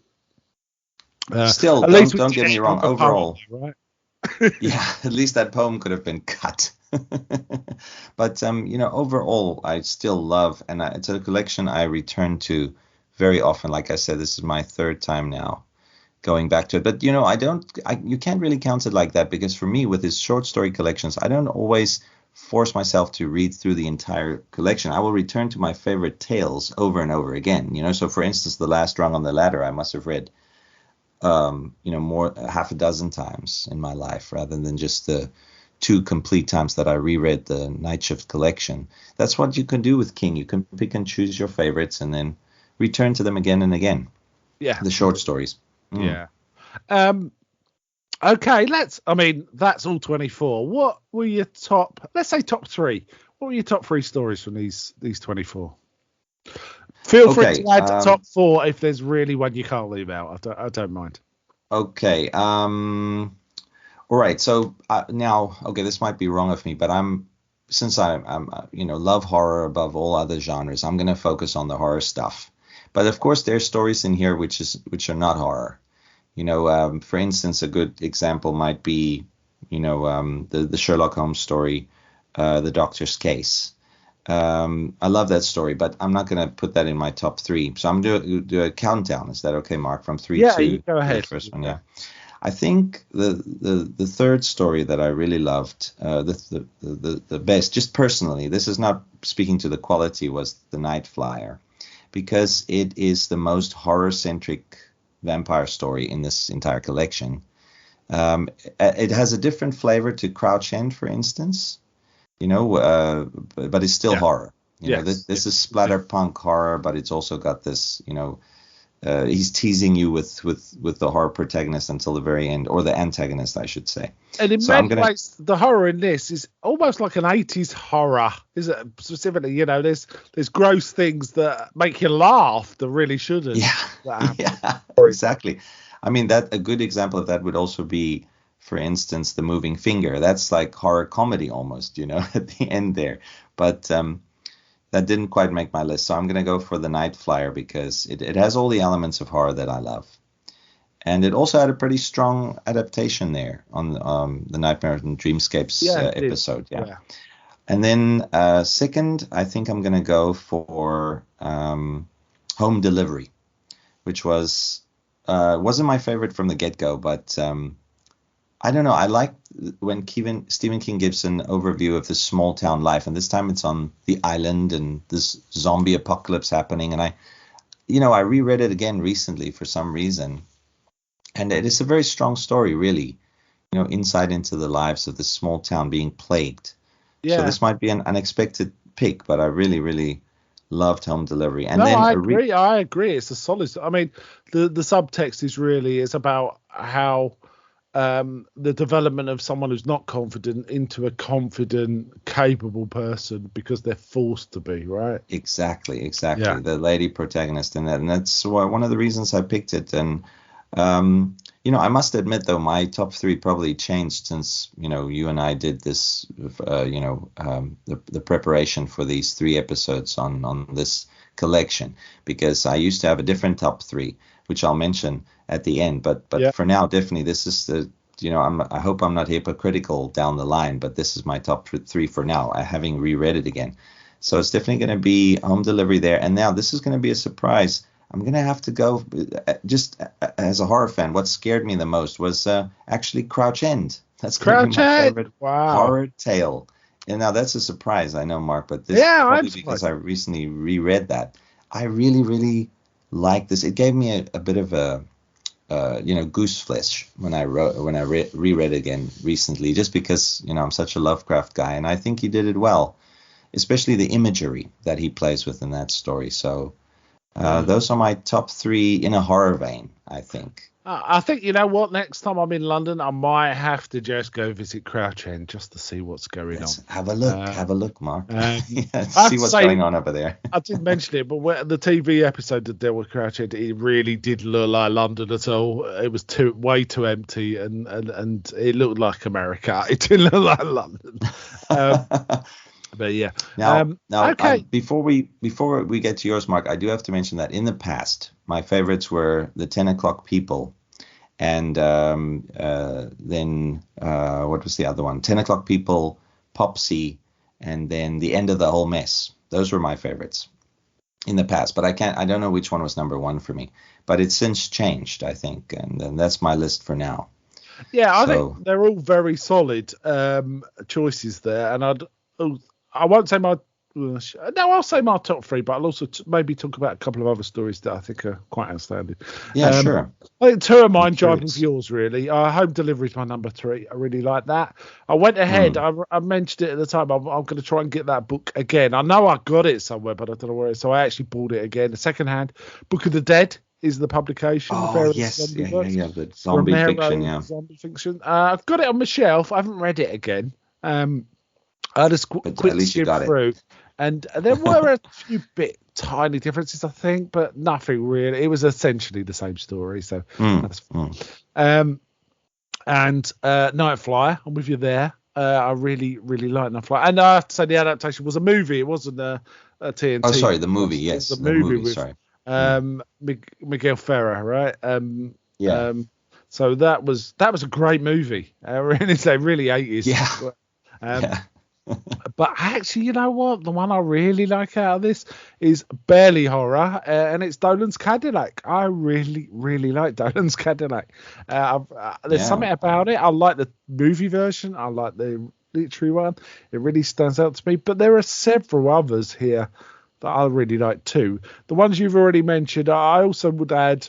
Still, don't get me wrong. Overall, poem, right? Yeah, at least that poem could have been cut. But overall, I still love, and it's a collection I return to very often. Like I said, this is my third time now going back to it. But you can't really count it like that, because for me, with his short story collections, I don't always force myself to read through the entire collection. I will return to my favorite tales over and over again. So for instance, The Last Rung on the Ladder, I must have read more half a dozen times in my life, rather than just the 2 complete times that I reread the Night Shift collection. That's what you can do with King. You can pick and choose your favorites and then return to them again and again. Yeah. The short stories. Yeah. Okay, that's all 24. What were your top 3? What were your top 3 stories from these 24? Feel free to add the top 4 if there's really one you can't leave out. I don't mind. Okay. All right. So now, this might be wrong of me, but since I'm love horror above all other genres, I'm going to focus on the horror stuff. But of course, there's stories in here which are not horror. For instance, a good example might be, the Sherlock Holmes story, The Doctor's Case. I love that story, but I'm not going to put that in my top 3. So I'm going to do a countdown. Is that okay, Mark? From 3 to you go ahead. The first one. Yeah. I think the third story that I really loved, the best, just personally, this is not speaking to the quality, was The Night Flyer, because it is the most horror-centric vampire story in this entire collection. It has a different flavor to Crouch End, for instance, but it's still horror. This is splatterpunk horror, but it's also got this, he's teasing you with the horror protagonist until the very end, or the antagonist, I should say. And in many ways, the horror in this is almost like an 80s horror, is it? Specifically, there's gross things that make you laugh that really shouldn't. Yeah, exactly. I mean, a good example of that would also be, for instance, The Moving Finger. That's like horror comedy almost, at the end there. But that didn't quite make my list. So I'm going to go for The Night Flyer, because it has all the elements of horror that I love. And it also had a pretty strong adaptation there on the Nightmare and Dreamscapes episode. Yeah. And then second, I think I'm going to go for Home Delivery, which wasn't my favorite from the get-go, but I don't know. I like when Stephen King gives an overview of this small town life, and this time it's on the island and this zombie apocalypse happening. And I reread it again recently for some reason, and it is a very strong story, really. Insight into the lives of this small town being plagued. Yeah. So this might be an unexpected pick, but I really, really loved Home Delivery. And I agree. I agree. It's a solid. I mean, the subtext is about how the development of someone who's not confident into a confident, capable person because they're forced to be, right? Exactly. Yeah. The lady protagonist in that, and that's one of the reasons I picked it. And I must admit, though, my top 3 probably changed since you and I did this, the preparation for these 3 episodes on this collection, because I used to have a different top 3, which I'll mention at the end. But for now, definitely, this is the I hope I'm not hypocritical down the line, but this is my top three for now, having reread it again. So it's definitely going to be home delivery there. And now this is going to be a surprise. I'm going to have to go just as a horror fan. What scared me the most was actually Crouch End. That's going to be my favorite horror tale. And now that's a surprise, I know, Mark, but this probably because I recently reread that. I really, really like this. It gave me a bit of a goose flesh when I reread again recently, just because I'm such a Lovecraft guy, and I think he did it well, especially the imagery that he plays with in that story. So those are my top three in a horror vein, I think. I think, you know what, next time I'm in London, I might have to just go visit Crouch End just to see what's going on. Have a look, Mark. See what's going on over there. I didn't mention it, but the TV episode that dealt with Crouch End, it really did look like London at all. It was way too empty, and it looked like America. It didn't look like London. But yeah. Now, okay. Before we get to yours, Mark, I do have to mention that in the past, my favorites were the 10 O'Clock People, and then what was the other one? 10 O'Clock People, Popsy, and then The End of the Whole Mess. Those were my favorites in the past, but I don't know which one was number one for me. But it's since changed, I think, and that's my list for now. Yeah, I think they're all very solid choices there, and I won't say my. No, I'll say my top three, but I'll also maybe talk about a couple of other stories that I think are quite outstanding. Yeah, sure. I think two of mine jive with yours, really. Home Delivery is my number three. I really like that. I went ahead. I mentioned it at the time. I'm going to try and get that book again. I know I got it somewhere, but I don't know where it is. So I actually bought it again. The secondhand Book of the Dead is the publication. Oh, yes. The zombie fiction, yeah. Zombie fiction. I've got it on my shelf. I haven't read it again. I just quick skip through. And there were a few tiny differences, I think, but nothing really. It was essentially the same story, so that's fine. And Night Flyer, I'm with you there. I really, really like Night Flyer. And I have to say the adaptation was a movie. It wasn't a TNT. Oh, sorry, the movie, yes. It was a movie with Miguel Ferrer, right? Yeah. So that was a great movie. Really 80s. Yeah. Yeah. But actually, you know what? The one I really like out of this is barely horror, and it's Dolan's Cadillac. I really, really like Dolan's Cadillac. There's something about it. I like the movie version. I like the literary one. It really stands out to me. But there are several others here that I really like too. The ones you've already mentioned, I also would add,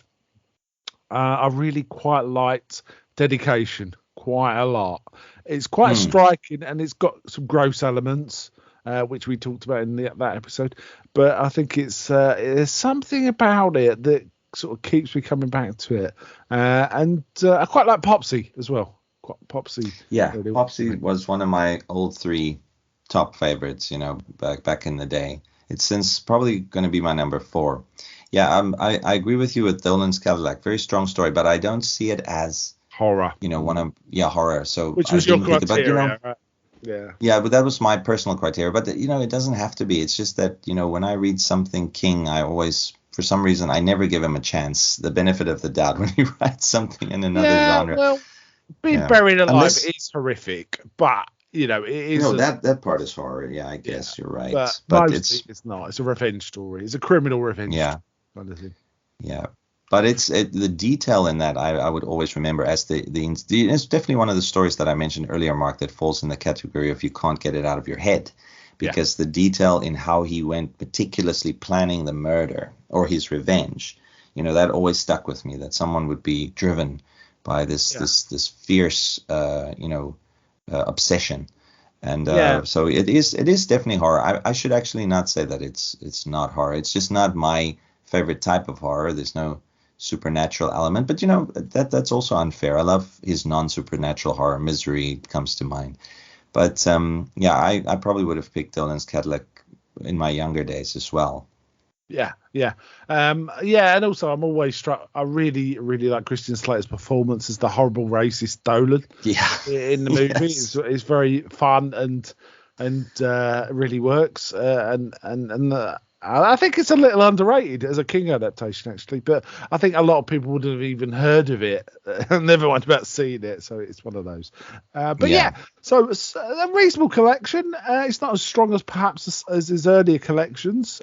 I really quite liked Dedication quite a lot. It's quite striking, and it's got some gross elements, which we talked about in that episode. But I think there's something about it that sort of keeps me coming back to it. And I quite like Popsy as well. Popsy. Yeah, Popsy was one of my old three top favorites, back in the day. It's since probably going to be my number four. Yeah, I agree with you with Dolan's Cadillac. Very strong story, but I don't see it as horror. Horror. So which was your criteria, right? Yeah, but that was my personal criteria. But it doesn't have to be. It's just that when I read something King, I always, for some reason, I never give him a chance, the benefit of the doubt when he writes something in another genre. Well, being buried alive is horrific, but it is. That part is horror. Yeah, I guess you're right. But it's not. It's a revenge story. It's a criminal revenge. Yeah. Kind of thing. Yeah. But the detail in that I would always remember as it's definitely one of the stories that I mentioned earlier, Mark, that falls in the category of you can't get it out of your head, because the detail in how he went meticulously planning the murder or his revenge, that always stuck with me, that someone would be driven by this fierce obsession. And so it is definitely horror. I should actually not say that it's not horror. It's just not my favorite type of horror. There's no supernatural element, but that's also unfair. I love his non-supernatural horror. Misery comes to mind, but I probably would have picked Dolan's Cadillac in my younger days as well. And also I'm always struck. I really, really like Christian Slater's performance as the horrible racist Dolan. In the movie, it's very fun and really works. I think it's a little underrated as a King adaptation, actually. But I think a lot of people wouldn't have even heard of it and never went about seeing it. So it's one of those. But Yeah, yeah, so it's a reasonable collection. It's not as strong as perhaps as his earlier collections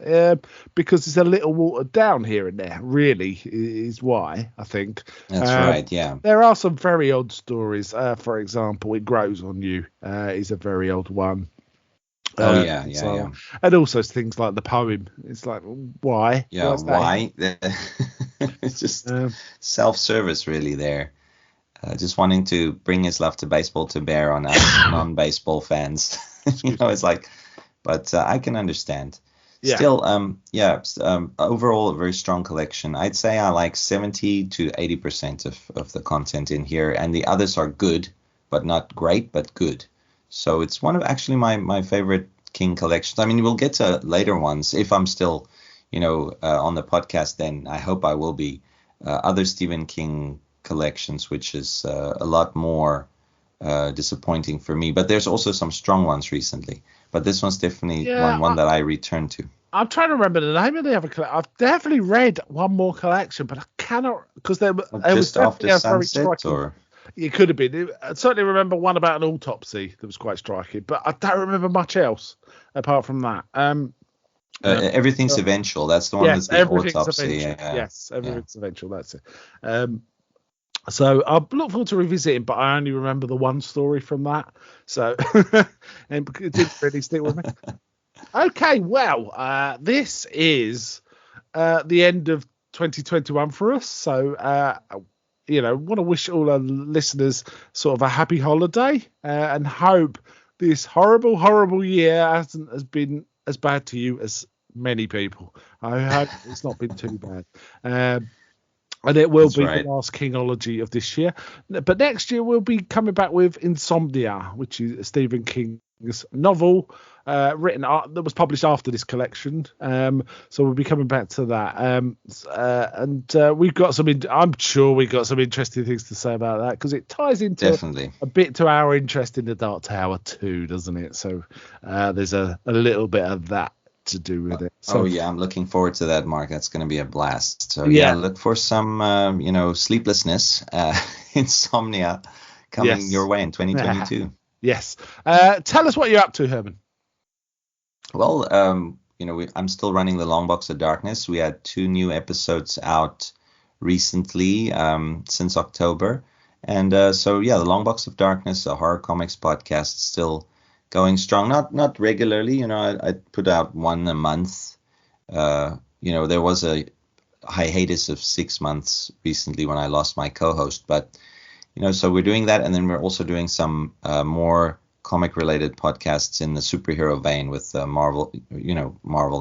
because it's a little watered down here and there, really, is why, I think. that's right. Yeah. There are some very odd stories. For example, It Grows on You is a very old one. Oh yeah, yeah, So, yeah. and also things like the poem. It's like, why? Yeah, Why's that? why? It's just Um, self-service, really. There, just wanting to bring his love to baseball to bear on us non-baseball fans. excuse me. It's like, but I can understand. Yeah. Still, yeah, overall a very strong collection. I'd say I like 70 to 80% of the content in here, and the others are good, but not great, but good. So it's one of actually my favorite King collections. I mean, we'll get to later ones if I'm still, on the podcast. Then I hope I will be. Other Stephen King collections, which is a lot more disappointing for me. But there's also some strong ones recently. But this one's definitely Yeah. one that I return to. I'm trying to remember the name of the other collection. I've definitely read one more collection, but I cannot because there was Just definitely after a very sunset, striking. or It could have been. I certainly remember one about an autopsy that was quite striking, but I don't remember much else apart from that. everything's eventual. That's the one Yes, with the everything's autopsy. eventual. Yeah, Yes, yeah. everything's eventual. That's it. So I look forward to revisiting, but I only remember the one story from that. So and it didn't really stick with me. Okay, well, this is the end of 2021 for us. So, want to wish all our listeners sort of a happy holiday and hope this horrible, horrible year has been as bad to you as many people. I hope it's not been too bad. And it will That's be the right. last Kingology of this year. But next year we'll be coming back with Insomnia, which is Stephen King's novel that was published after this collection. So we'll be coming back to that. And we've got I'm sure we've got some interesting things to say about that because it ties into Definitely. a bit to our interest in the Dark Tower too, doesn't it? So there's a little bit of that to do with it. So Oh yeah, I'm looking forward to that, Mark. That's going to be a blast. So yeah, yeah, look for some, sleeplessness, insomnia coming your yes. way in 2022. Yes. Tell us what you're up to, Herman. Well, I'm still running the Long Box of Darkness. We had 2 new episodes out recently, since October. And so yeah, the Long Box of Darkness, a horror comics podcast, is still going strong. Not regularly, I put out one a month. There was a hiatus of 6 months recently when I lost my co-host, but so we're doing that, and then we're also doing some more comic related podcasts in the superhero vein with Marvel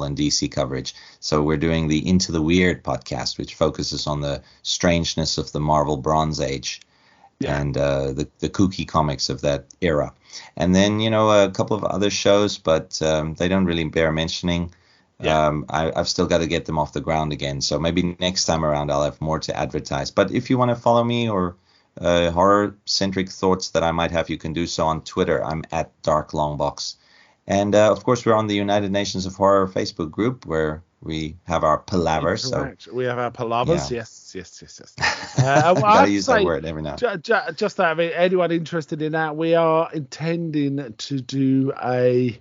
and DC coverage. So we're doing the Into the Weird podcast, which focuses on the strangeness of the Marvel Bronze Age and the kooky comics of that era. And then a couple of other shows, but they don't really bear mentioning. I've still got to get them off the ground again. So maybe next time around I'll have more to advertise. But if you want to follow me or horror-centric thoughts that I might have, you can do so on Twitter. I'm at Dark Longbox. And of course, we're on the United Nations of Horror Facebook group where we have our palavers. So we have our palavers. yeah. Yes. Well, I Gotta have to use that say, word every now. just that, I mean, anyone interested in that, we are intending to do a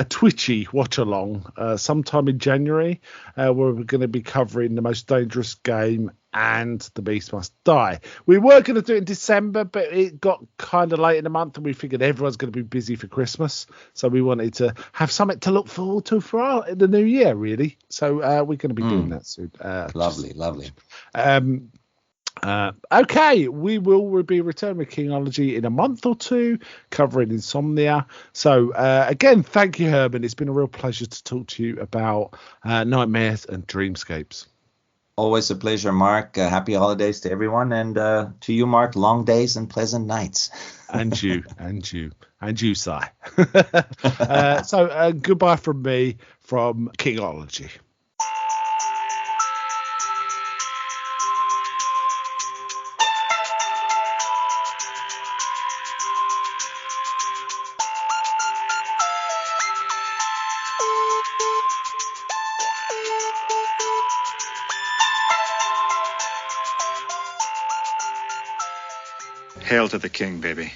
Twitchy watch along sometime in January, where we're going to be covering The Most Dangerous Game and The Beast Must Die. We were going to do it in December, but it got kind of late in the month, and we figured everyone's going to be busy for Christmas, so we wanted to have something to look forward to for the new year, really. So we're going to be doing that soon. Lovely. Okay, we will be returning with Kingology in a month or two, covering Insomnia. So again, thank you, Herman. It's been a real pleasure to talk to you about nightmares and dreamscapes. Always a pleasure, Mark. Happy holidays to everyone, and to you, Mark, long days and pleasant nights. And you, Si. So goodbye from me, from Kingology. Hail to the king, baby.